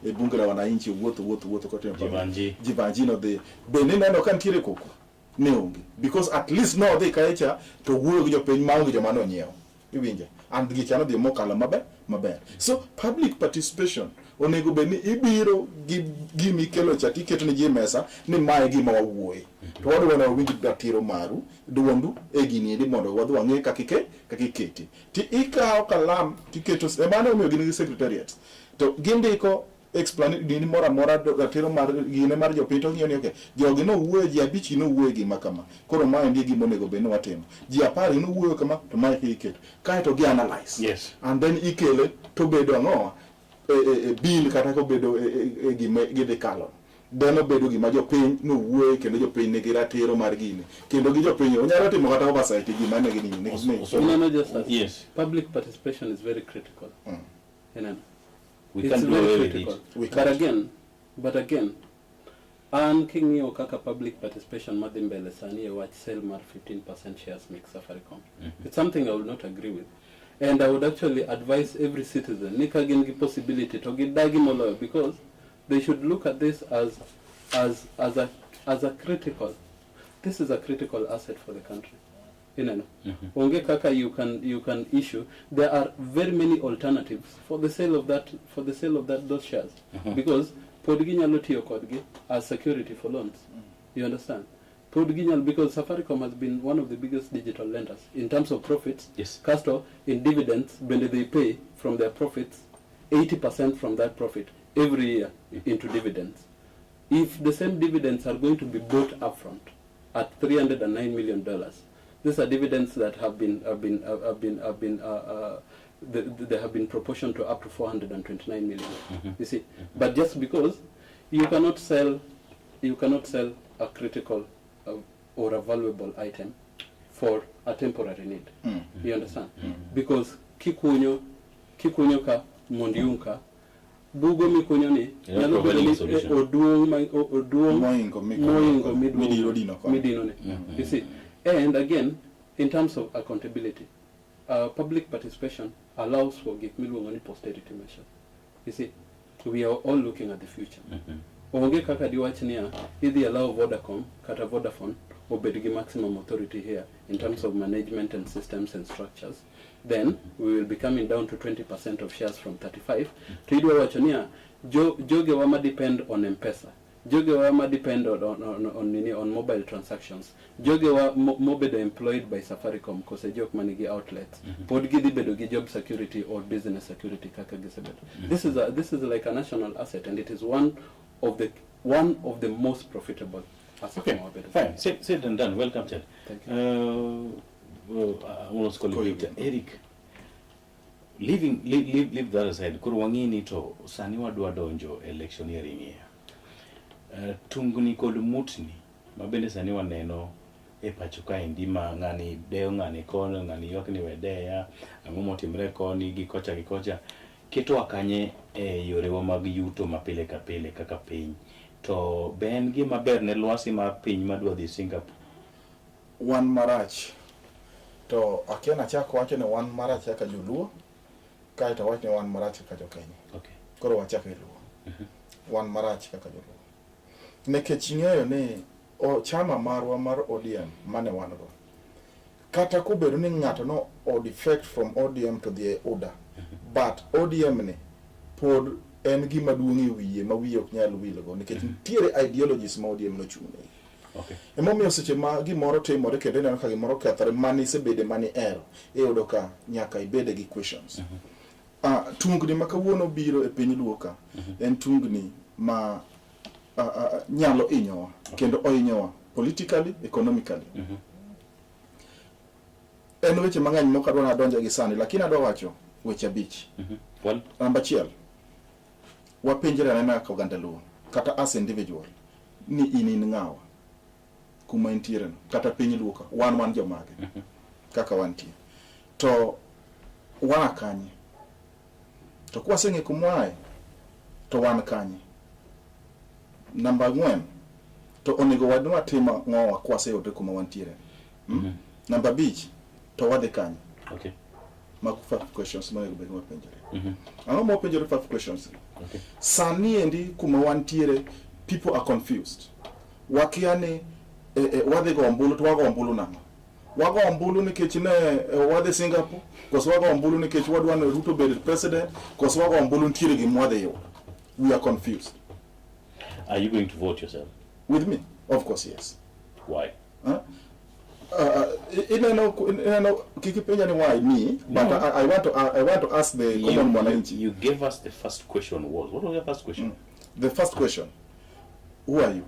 e bunge la wananchi wuotho ko temo jivanji no de bene neno kan tire koko ne onge because at least no de kaecha to wuoyo gi jopiny maonge joma no nyiewo iwinje and gi chano de mokalo maber so public participation onego beni ibiro gimi kelo cha tiketo ni jimesa ni mae gima wawuoye to wadwana winji datiro maru duondu e gini ndi mondo wadwa ng'e kakiketi ti ikao kalam tiketo emane omiyo gini secretariat to gindiko explain dini mora datiro mar gine mar jopiny to ng'iyo ni okay jogi no wuoye ji abich no wuoye gima kama koro mae ndi gima onego beni watimo ji 10 no wuoyo kama to mae iketo kaeto gi analyze yes and then ikele to bedo ang'o bill kata ko bedo gima gide kalo deno bedo gima jopiny no wuoye kendo jopiny nigi ratiro mar gini kendo gi jopiny onyalo timo kata oversight gima ne gini yes public participation is very critical we can't do away with it but again an king'io kaka public participation madhi mbele sani e wach sell mar 15% shares make Safaricom it's something I would not agree with. And I would actually advise every citizen, nika gengi possibility to get dagi molo because they should look at this as a critical. This is a critical asset for the country. You know, onge kaka you can issue. There are very many alternatives for the sale of those shares because podginya lotio kodgi as security for loans. You understand? Because Safaricom has been one of the biggest digital lenders in terms of profits. Yes. Castor in dividends, when they pay from their profits, 80% from that profit every year into dividends. If the same dividends are going to be bought upfront at $309 million, these are dividends that they have been proportioned to up to 429 million. You see, but just because you cannot sell a critical or a valuable item for a temporary need. You understand? Because kikunyo ka mondiunka bugo mikunyo ni nyalo bedo ni oduong moingo midino ne. You see, and again in terms of accountability, public participation allows for gikmiluongo posterity measure. You see, we are all looking at the future. Onge kaka diwachnia idhi allow Vodacom kata Vodafone obed gi maximum authority here in terms of management and systems and structures, then we will be coming down to 20% of shares from 35 to idwa wachonia joge wama depend on M-Pesa, joge wama depend on mobile transactions, joge wa mobedo employed by Safaricom kose jok manigi outlets, pod gidhi bedo gi job security or business security kaka gisebedo. This is like a national asset, and it is one of the most profitable assets. Okay, fine. Said and done. Welcome, Chad. Thank you. I want to call you Eric. Leave that aside. Kurwangini to sani wadwa donjo electioneering here. Tungni kod mutni mabende sani waneno e pacho ka ndima ngani deo ngani kono ngani yok ni wedeya ang'o motimre koni gi kocha keto akanye e yorewa mag yuto mapile ka pile kaka piny to ben gi maber ne lwasi ma piny madwa dhi Singapore. Wan marach to akiana chako wacho ne wan marach kaka joluo kai to wacho ne wan marach kaka jokenya. Okay. Koro wachako e luo. Wan marach kaka joluo. Nekech ng'eyo ni chama marwa mar ODM mane wan go. Kata kubedo ni ng'ato no o defect from ODM to the UDA. But ODM ni pod en gima duong' e wiye ma wiye ok nyal wilgo nikech nitiere ideologies ma ODM no chung'e. Okay. Emomiyo seche ma gimoro timore kendo neno ka gimoro kethore mani sebede mani ero iyudo ka nyaka ibede gi questions. Tungni ma kawuono biro e piny luo ka en tungni ma nyalo inyowa kendo oinyowa politically, economically. En weche mang'eny moko adwa donjo gi sani lakini adwa wacho weche abich. Namba achiel, wapenjre anena ka oganda luo kata as individual ni in ng'awa kuma intiere kata piny luo ka wan jomage kaka wantie to wan kanye to kwaseng'e kumwae to wan kanye. Namba 4 to onego wadwa timo ng'owa kwaseyude kuma wantiere. Namba 5 to wadhi kanye. Okay. Mag 5 questions ma onego wapenjre. Ang'o ma wapenjre 5 questions? Okay. Sani endi kuma wantiere people are confused. Wakiani wadhi go ombulu to wago ombulu nang'o? Wago ombulu nikech ne wadhi Singapore, koso wago ombulu nikech wadwa ni Ruto bed president, koso wago ombulu ntiere gi mwadhi yo. We are confused. Are you going to vote yourself? With me? Of course, yes. Why? Why me? But no. I want to ask the common mwananchi. You gave us the first question. What was your first question? The first question. Who are you?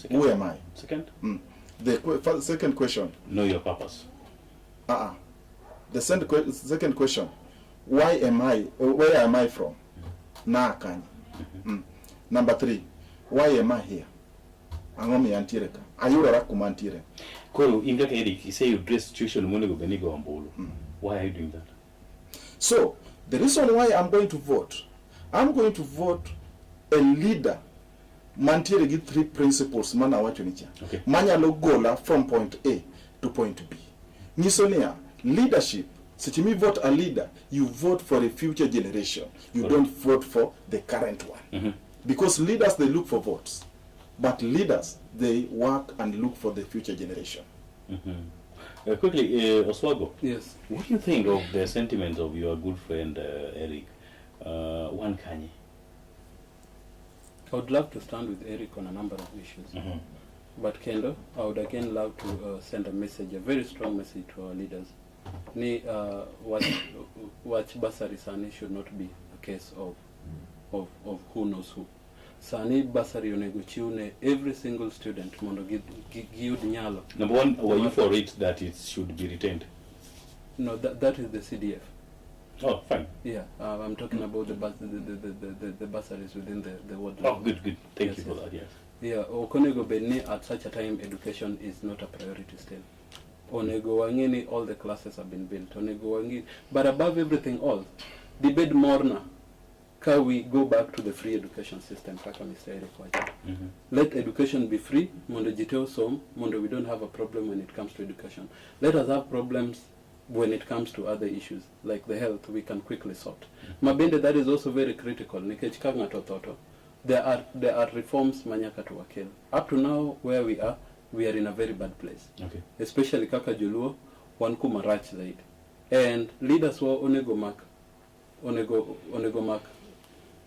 Who am I? Second? The second question. Know your purpose. The second question. Why am I? Where am I from? Nakani. Number 3. Why am I here? Angomi antireka. Ayura kumantiere. Koro ingaka Eric, you say you dress situation monego benigo ambulu. Why are you doing that? So, the reason why I'm going to vote a leader mantiere gi 3 principles mana wacho nicha. Okay. Manyalo gola from point A to point B. Nisonia leadership. Since you vote a leader, you vote for a future generation. You don't vote for the current one. Because leaders, they look for votes. But leaders, they work and look for the future generation. Quickly, Oswago. Yes. What do you think of the sentiments of your good friend Eric Wankanye? I would love to stand with Eric on a number of issues. But Kendo, I would again love to send a message, a very strong message to our leaders. Watch bursary Sani should not be a case of who knows who. Sani bursary onego chiune every single student mondo giyud nyalo. Number 1, were you for it that it should be retained? No, that is the CDF. Oh, fine. Yeah, I'm talking about the bursaries within the ward. Oh, good. Thank you for that. Yes. Yeah, okonego bedni at such a time education is not a priority still. Onego wangini all the classes have been built. Onego wangini, but above everything else, the bed morna. Can we go back to the free education system? Let education be free. Mondo jiteo som. Mondo we don't have a problem when it comes to education. Let us have problems when it comes to other issues like the health. We can quickly sort. Mabende, that is also very critical. There are reforms manyaka to wakil. Up to now, where we are in a very bad place. Okay. Especially kaka juluo wan kumarach zaidi. And leaders wa onego mak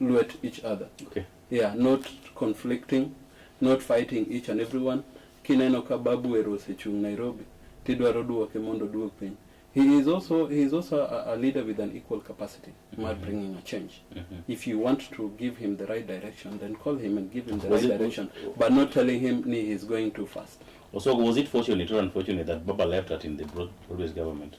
luet each other. Okay. Yeah, not conflicting, not fighting each and everyone. Kineno ka babu ero osechung Nairobi, tidwaro duoke mondo duok piny. He is also a leader with an equal capacity, not bringing a change. If you want to give him the right direction, then call him and give him the right direction, but not telling him he's going too fast. Also, was it fortunate or unfortunate that Baba left us in the broad-based government?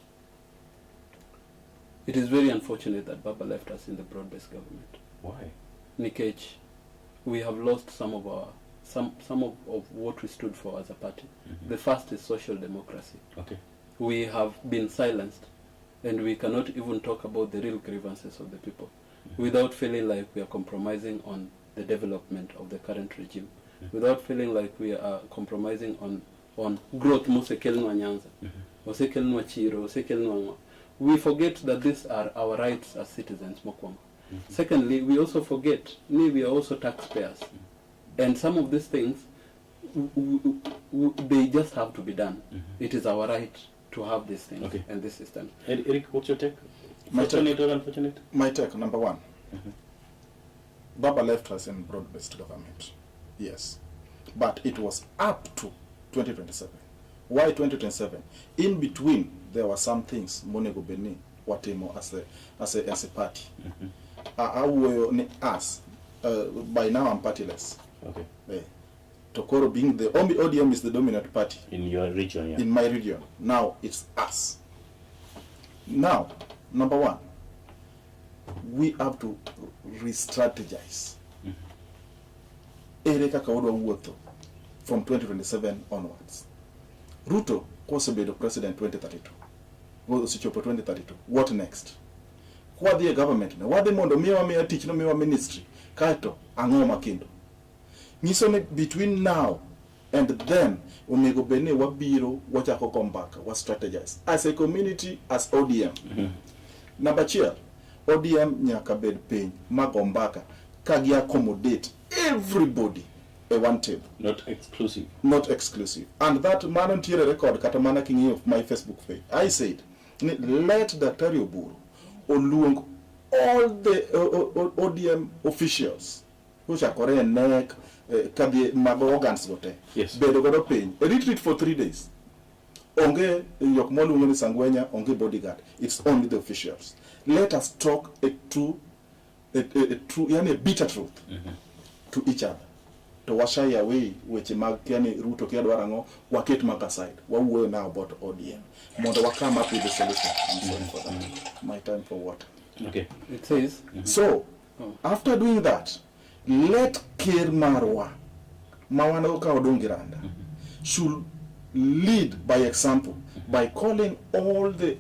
It is very unfortunate that Baba left us in the broad-based government. Why? Nikech, we have lost some of what we stood for as a party. The first is social democracy. Okay. We have been silenced, and we cannot even talk about the real grievances of the people without feeling like we are compromising on the development of the current regime, without feeling like we are compromising on growth. We forget that these are our rights as citizens. Secondly, we also forget we are also taxpayers, and some of these things they just have to be done. It is our right to have these things and this system. Eric, what's your take? Fortunate or unfortunate? My take, number one. Baba left us in broad-based government. Yes. But it was up to 2027. Why 2027? In between, there were some things Monego Beni Watemo as a party. Us. By now I'm partyless. Okay. Tokoro being the only ODM is the dominant party. In your region, yeah. In my region. Now it's us. Now, number one, we have to re-strategize. Ereka Kaodo Wuoto from 2027 onwards. Ruto was to be the president 2032. Was to 2032. What next? What the government? What the mondo miwa me teach no miwa ministry. Kaito angoma kindo. Nisone between now and then, Omego Bene Wabiro, Wachako Kombaka, was strategized. As a community, as ODM. Number two, ODM Nyakabed Pain, Magombaka, Kagi accommodate everybody at one table. Not exclusive. Not exclusive. And that man Tire record, Katamana King of my Facebook page. I said, let the Buru Oluong all the ODM officials, which are Korean neck, organs yes. Bedo pain. A retreat for 3 days. Onge Yokmolu Ngoni Sangwenya, onge bodyguard. It's only the officials. Let us talk a bitter truth to each other. To washaya away which Magkiani Ruto Kiadwarango, Waket Makaside. What we now about ODM. Mondo come up with the solution. I'm sorry for that. My time for what? Okay. It says. So after doing that, let Kir Marwa Mawanoka Odongiranda should lead by example by calling all the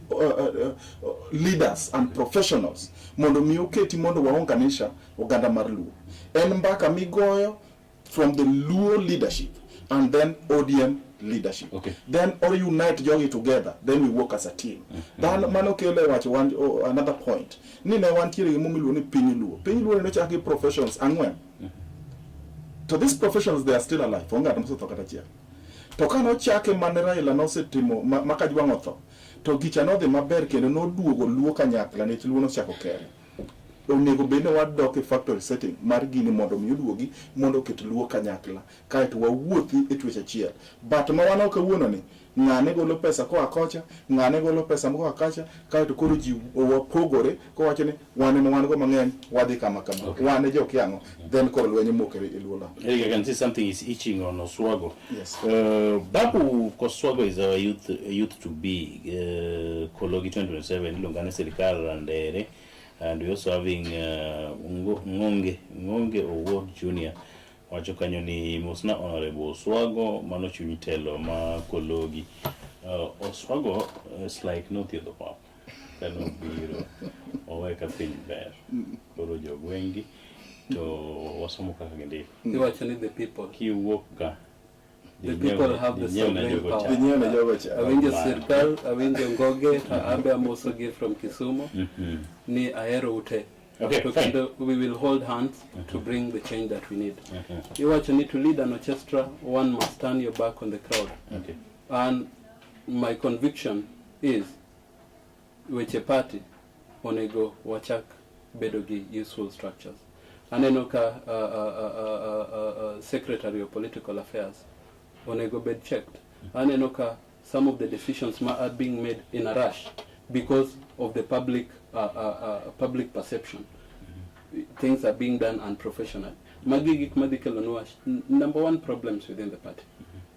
leaders and professionals mondo mioketi mondo waunganisha Uganda Marluo and Mbaka Migoyo from the Luo leadership and then ODM leadership. Okay. Then all unite jogi together. Then we work as a team. Then manokele watch one another point. Nina want here mumilu ni pinyiluo. Pinyiluo ni chaki professions angwen. So these professionals they are still alive. Onga tamso tokata chia. Tokano chake manera ila no setimo makajwa ngotho. To gicha no de maber kendo no duogo luo kanyakla ne luo no chako kere. Onego bene wadoke factory setting mar gini mondo miuduogi mondo ket luo kanyakla kaeto wawuothi e twech achiel but ma wan ok wuono ni ng'ane golo pesa koa kocha ng'ane golo pesa moa kacha kaeto koro ji wapogore kowacho ni wane ma wan go mang'eny wadhi kama kama wane jo kiango then koro lwenye mokere e luola. Eric, I can see something is itching on Oswago. Yes. Babu Oswago is a youth to be Kologi 2027 Lungane Serikal Randere. And we're also having Ngonge Award Junior. Wachokanyo ni Musna Honorable Oswago, Mano Chunitelo, Ma Kologi. Oswago is like no the other pop. Cannot be Oweka Pin Bear. Korojo Gwengi to Wasamuka Gende. You actually the people. Kiwoka. The people have the sovereign power. Awinje Sirkal, Awinje Ngoge, Abe Amosoge from Kisumu, Ni Aero Ute. Okay, we will hold hands to bring the change that we need. You actually need to lead an orchestra, one must turn your back on the crowd. Okay. And my conviction is, which a party, onego wachak bedogi useful structures. aneno ka Secretary of Political Affairs onego bed checked. Aneno ka some of the decisions are being made in a rush because of the public perception. Things are being done unprofessionally. Number one, problems within the party.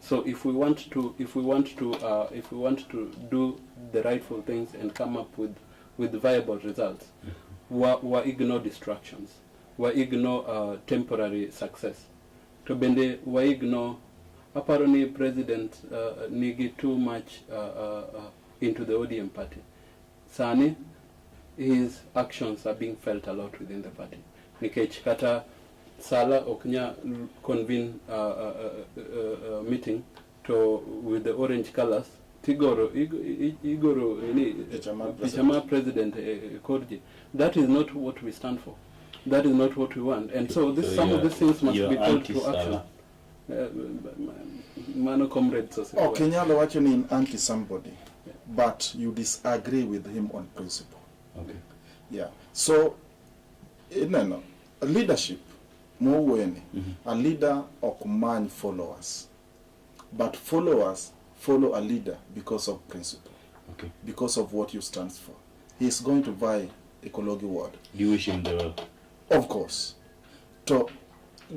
So if we want to do the rightful things and come up with viable results, we ignore distractions, we ignore temporary success. To bende we ignore apparently president nigi too much into the ODM party. Sani, his actions are being felt a lot within the party. Nikech kata Sala oknya convene meeting to with the orange colors. Igoro Pichama President Korji. That is not what we stand for. That is not what we want. And so this, some of these things must be called to action. Mano comrades. Okay, Nyalo watching anti somebody, but you disagree with him on principle. Okay. Yeah. So, no, leadership, more when a leader or command followers, but followers follow a leader because of principle, okay, because of what you stand for. He is going to buy ecology word. Do you wish him the well? Of course. To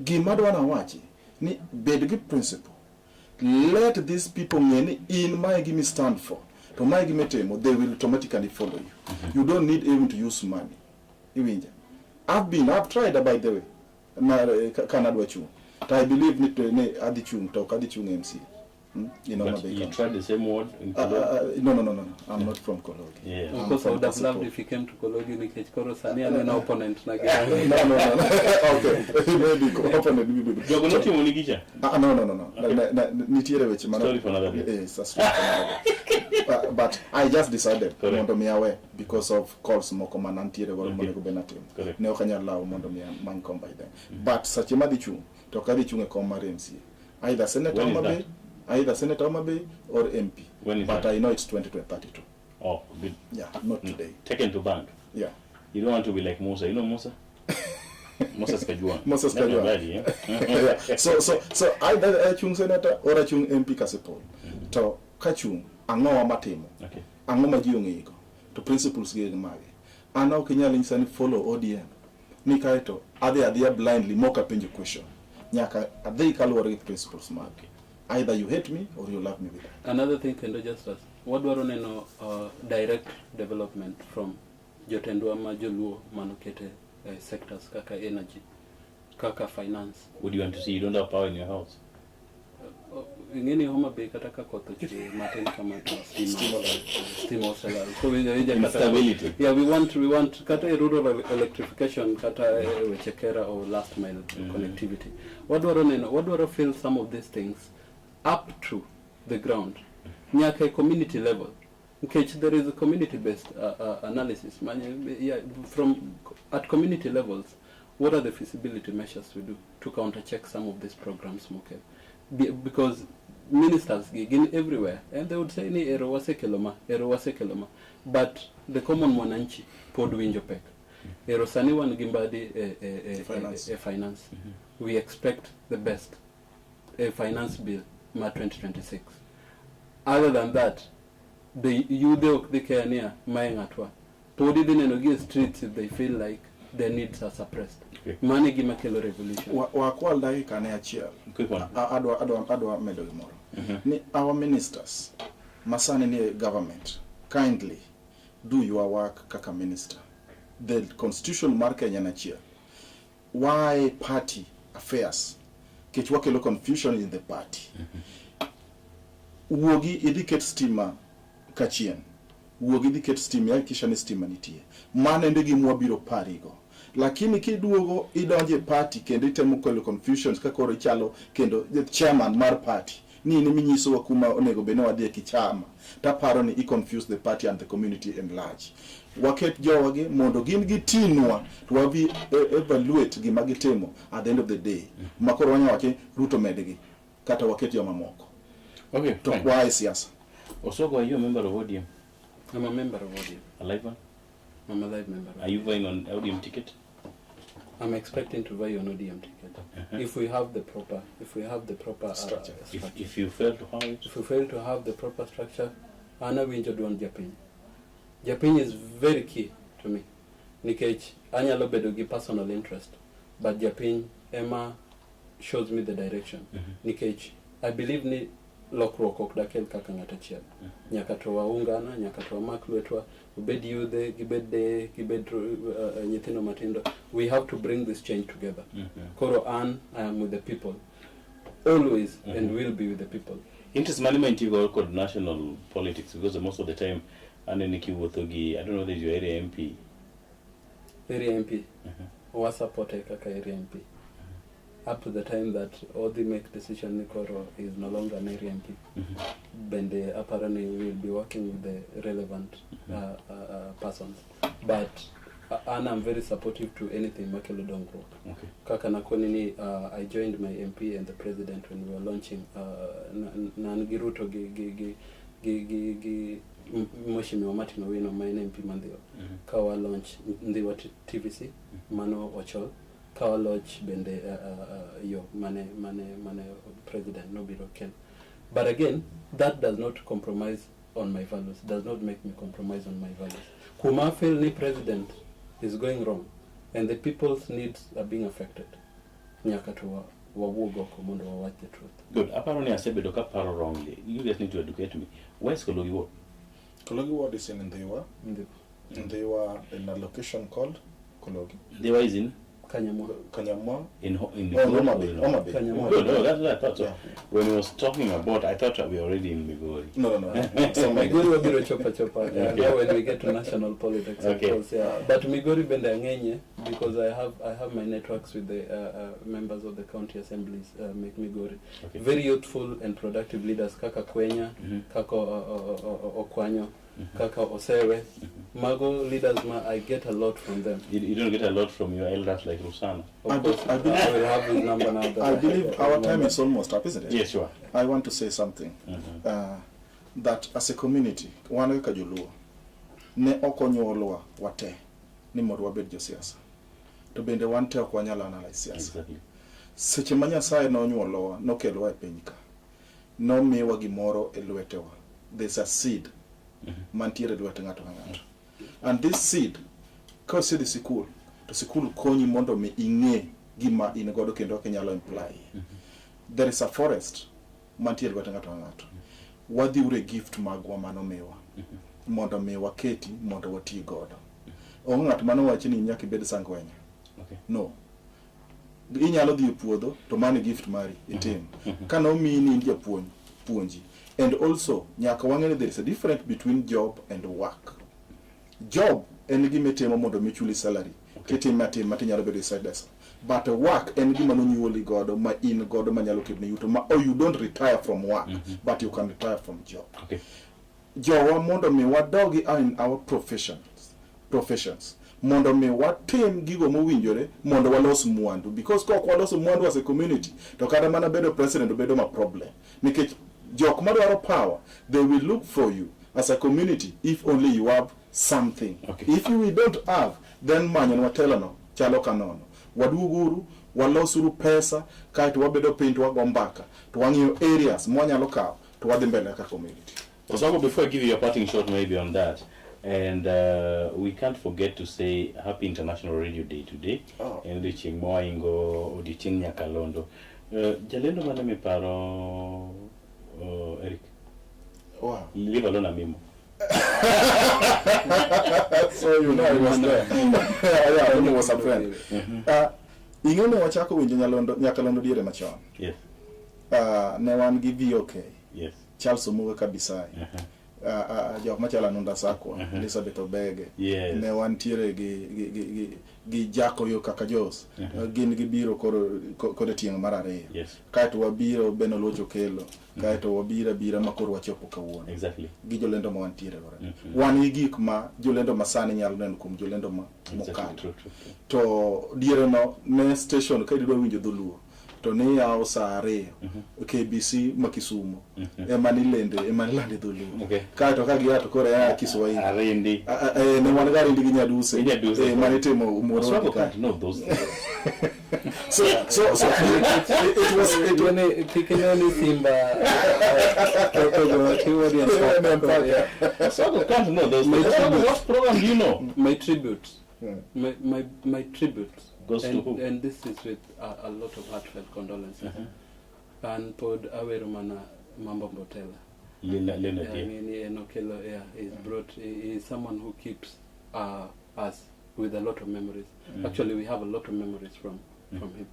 gimadwana wachi ni bedgi principle. Let these people in my give me stand for. To my give me temo, they will automatically follow you. You don't need even to use money. I've tried, by the way. I believe need to adichung talk adichung MC. But you tried the same word in Kologi? No. I'm not from Kologi. Yeah. Of course, I would have loved if he came to Kologi Nikech Koro Sani and an opponent. No. Okay. Maybe opponent. You're not even Munigisha? No. Story for another day. Yes, that's for another day. But I just decided mondo mi awe because of calls moko manantiere wal monego benatim. Ne okanya law mondo mi man come by them. But sachema dichu to kadi chunge komma MC. Either Senator Mabe, or MP. When is but that? I know it's 2032. Oh, good. Yeah, not today. Taken to bank. Yeah. You don't want to be like Musa. You know Musa? Moses Kajua. Moses Kajua. Yeah. So either a chung senator or a chung MP kasepol. To kachung angoa matemo. Okay. Angoma jiungigo. To principles ge mage. Ana Kenya linsani follow ODM. Nikaito ade blindly moka penje question. Nyaka ade kalori principles mage. Either you hate me or you love me with that. Another thing can do just as what do you know direct development from Jotendwa Majoluo Manukete sectors kaka energy, kaka finance. What do you want to see? You don't have power in your house. Ngeni homa be kataka koto chi maten kama steam solar. So instability. Yeah, we want kata rural electrification kata wechekera or last mile connectivity. What do you feel some of these things up to the ground, nyaka community level. In case there is a community-based analysis, from at community levels, what are the feasibility measures we do to counter-check some of these programs, because ministers gig everywhere, and they would say ni ero wase keloma, but the common mwananchi pod winjo pek. Ero sani wan gimbadi finance. We expect the best. A finance bill. 2026. Other than that, the youth they care near Mayangatwa. Podi the streets if they feel like their needs are suppressed. Money gimakelo revolution. Wakwa like kane achiel. Adwa medo gimoro. Ni our ministers, masani ni government, kindly do your work kaka minister. The constitution mar Kenya na chiel. Why party affairs? Kichwakelo confusion in the party. Uogi idicate stima kachien. Uogi idicate stima kisha ni stima nitie. Mane ndegi mwabiro parigo. Lakini kiduogo idonje party kendo itemo kwelo confusions kakoro chalo kendo the chairman mar party. Ni minyiso wakuma onego beno wadie kichama. Taparo ni confuse the party and the community in large. Waket jowage mondo gin gitinwa to wabi evaluate gima gitemo at the end of the day. Makoro wanya wake Ruto medegi kata waket yo mamoko. Okay. To why siasa? Osoko, are you a member of ODM? I'm a member of ODM. A live one? I'm a live member. Are you going on ODM ticket? I'm expecting to buy an ODM ticket. If we have the proper structure. If you fail to have it? If we fail to have the proper structure, Ana winjo duon Japiny. Japiny is very key to me. Nikech anyalo bedo gi personal interest, but Japiny Emma shows me the direction. Nikech I believe ni lokruok ok dakel kaka ng'at achiel. Nyaka to waungana, nyaka to wamak lwetwa, ubed yudhe, gibed nyithindo matindo. We have to bring this change together. Koro I am with the people. Always and will be with the people. Interest management you go called national politics because most of the time I don't know whether you're area MP. Area MP. Was supported kaka area MP. Up to the time that Odi make decision Nikoro is no longer an area MP. Bende apparently will be working with the relevant persons. But I'm very supportive to anything Makelo Dongro. Okay. Kaka nakonini I joined my MP and the president when we were launching Nangiruto Moshimi Martin Owino my MP Mandio. Kawa launch Ndiwa TVC Mano Ochol. Kawa launch bende yo mane president Nobiro Ken. But again, that does not compromise on my values. Does not make me compromise on my values. Kuma feel ni president is going wrong, and the people's needs are being affected. Nyakatuwa wawogo komondo wa watch the truth. Good. Apparently I said bedoka paro wrongly. You guys need to educate me. Where's Kologi Ward? Kologi Ward is in Ndiwa. Ndiwa in a location called Kologi. Ndiwa is in Kanyamwa. In Omabe. Kanyamwa. Good. No, that's what I thought. So when he was talking about, I thought we were already in Migori. No. So Migori will be a chopa. Now when we get to national politics, of course, yeah. But Migori benda ngenye because I have my networks with the members of the county assemblies. Make Migori very youthful and productive leaders. Kaka Kwenya, Kaka Okwanyo. Kaka Osewe, Mago leaders, I get a lot from them. You don't get a lot from your elders like Rusana. I believe I will have his number now. I believe our time is almost up, isn't it? Yes, sure. I want to say something. That as a community, wane kajuluo, ne okonyolwa wate, ni modwa bed josiasa. To bende wante okwanyala analyze siasa. Exactly. Seche Nyasaye no nyuolowa, no kelowa e piny ka. No miwa gimoro e lwetewa. There's a seed. Mantiere lwete ng'ato ka ng'ato. And this seed, ka osedi sikul, to sikul konyi mondo mi ing'e gima in godo kendo kinyalo imply. There is a forest mantiere lwete ng'ato ka ng'ato. Wadhi ure gift magwa mano miwa. Mondo mi waketi mondo wati godo. Onge ng'at mano wachi ni nyaka ibed sangwenya. No. Inyalo dhi e puodho to mani gift mari itim. Kana omini in japuonji. And also, nyaka wang'eni there is a difference between job and work. Job en gima itimo mondo michuli salary. Kitime atima tinyalo bedo side hustle. But work en gima nonyuoli godo ma in godo manyalo kidni yuto ma you don't retire from work, but you can retire from job. Okay. Jowa mondo mi wadogi in our professions. Mondo mi watim gigo mowinjore mondo walos mwandu, because kok walos mwandu as a community to kata mana bedo president bedo ma problem. Nikech jok madwaro power, they will look for you as a community if only you have something. If we don't have, then manyan watelano chalo kanono. Waduguru, walosuru pesa, kai to wabedo piny to wagombaka, to wang'io areas mwanyalo kaw, to wadhi mbele ka community. So before I give you a parting shot maybe on that, and we can't forget to say Happy International Radio Day today. And reaching Moingo, Odiching Nyakalondo. Jalendo maname paro Eric. Wow. Leave alone a memo. So you know I was there. Yeah, I was a friend. Ingene wachako winjo Nyakalondo diere machon. Yes. Ne wan gi VOK. Yes. Charles Omuga Kabisai. Jok machala Nunda Sakwa, Elizabeth Obege. Yes. Ne wan tiere gi Jako yo kaka Jos. Gin gibiro kod tieng' mar ariyo. Yes. Kaito wabiro Beno Locho kelo. Kaito wabira makoro wachopo kawuono. Exactly. Gi jolendo ma wantiere gore. Wan gi gik ma jolendo ma sani nyalo neno kuom jolendo ma mokalo. To diere no ne station ka idwa winjo dholuo to ni yawo saa 2 KBC ma Kisumu ema nilande dhulu ka to ka giya to kore ya Kiswahili Arindi ne wan ga rindi gi nyaduse mane timo umoro ka no those so it was Pikinoni Simba so can't know those what program do you know? My tribute my tribute goes to who? And this is with a lot of heartfelt condolences and pod awero mana Mambo Mbotela Lena Enokelo is brought he is someone who keeps us with a lot of memories. Actually we have a lot of memories from him.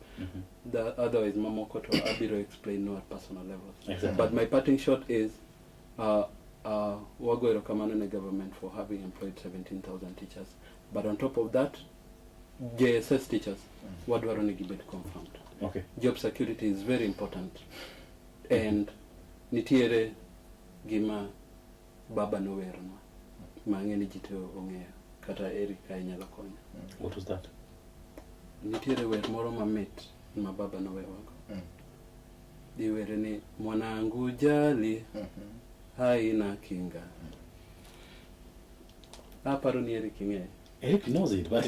The other is Mamokoto Abiro explained no at personal levels. Exactly. But my parting shot is Wagoiro Kamanone government for having employed 17,000 teachers. But on top of that, JSS teachers, Wadwaroni Gibet confirmed. Okay. Job security is very important. And nitiere gima baba Rowere mangeni jito ongea kata Erika inyalo konya. What was that? Nitiere wer moro mamit ma baba Rowere wago. Diwere ni mwanangu jali haina kinga. Aparo ni Eric ing'eyo. Eric knows it, but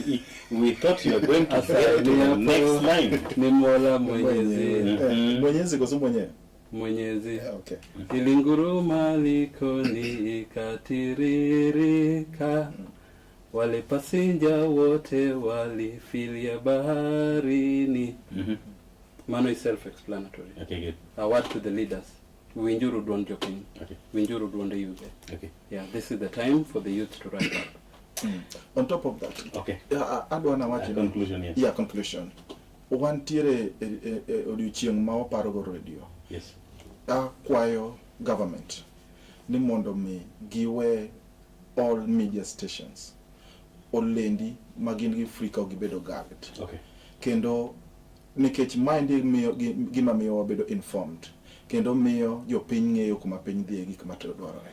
we thought you were going to say the next line. Ni Mola Mwenyezi. Mwenyezi kosu mwenye. Mwenyezi. Okay. Ilinguruma likoni ikatiririka. Wale pasinja wote walifilia baharini. Mano is self-explanatory. Okay, good. A word to the leaders. Winjuru duon joking. Okay. Winjuru duon the youth. Okay. Yeah, this is the time for the youth to rise up. On top of that, okay. Adwana wachi conclusion, yes. Yeah, conclusion. Wantiere odiochieng ma oparo go radio. Yes. Kwayo government ni mondo mi giwe all media stations olendi magin gi Afrika gibedo guarded. Okay. Kendo nikech mind gima miyo wabedo informed. Kendo miyo jopiny ng'eyo kuma piny dhie gik ma dwarore.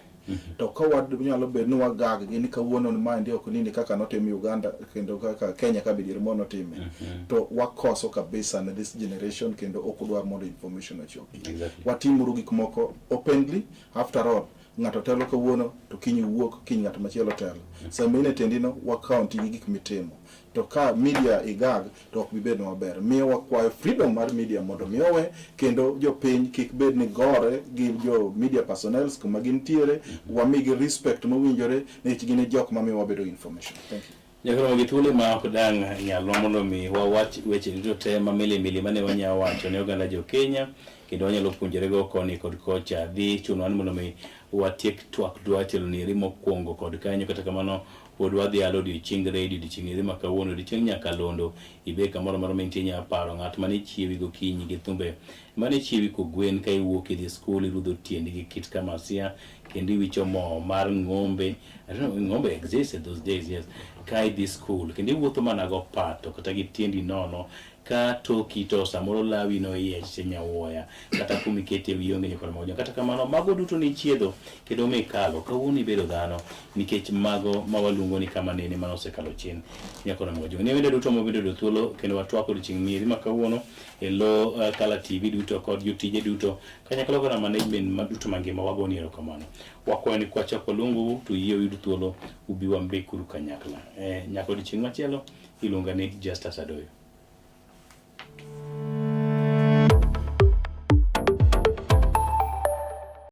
To ka nyalo bedo ni wagag gi ni kawuono ni mind ok nini kaka notimo Uganda kendo kaka Kenya ka bidir mono time. To wakoso kabisa na this generation kendo ok dwar mondo information ochopi. Exactly. Watimuru gik moko openly. After all, ng'ato telo kawuono to kiny wuok kiny ng'ato machielo telo. Samine tendino wakaunti gi gik mitimo. To ka media igag to ok bibed maber. Miyo wakwayo freedom mar media mondo miyowe kendo jopiny kik bed ni gore gi jo media personnel kuma gintiere wamigi respect mowinjore nikech gin jok mamiyo wabedo information. Thank you. Nyakoro gi thuolo ma ok dang' nyalo mondo mi wawach weche duto te ma mili mane wanyalo wacho ne oganda jo Kenya kendo wanyalo puonjore go koni kod kocha dhi chuno mondo mi watiek twak dwatelo ni rimo kuongo kod kanyo kata kamano pod wadhi alo odiochieng' radio odiochieng' ma kawuono odiochieng' Nyakalondo ibe kamoro moro mintie nya paro ng'at mane chiewi gokinyi gi thumbe mane chiewi kogwen ka iwuok idhi skul irudho tiendi gi kit kamasia kendo iwicho mo mar ng'ombe. I don't know, ng'ombe existed those days, yes. Ka idhi skul kendo iwuotho mana go pato kata gi tiendi nono ka toki to samoro lawi no yeche nyawuoya kata kumikete wionge nyakoro moja kata kamano mago duto ni chiedho kendo mikalo kawuono ibedo dhano nikech mago mawaluongo ni kama nene manosekalo chien nyakoro moja ne wende duto mobedo do thuolo kendo watwako odiochieng' mieri ma kawuono e lo Kala TV duto kod jotije duto kanyakla kod management maduto mangima wagoni erokamano wakwayo ni kwachako lungu to yie yudo thuolo ubi wambekuru kanyakla nyako odiochieng' machielo iluonga ni Justus Adoyo.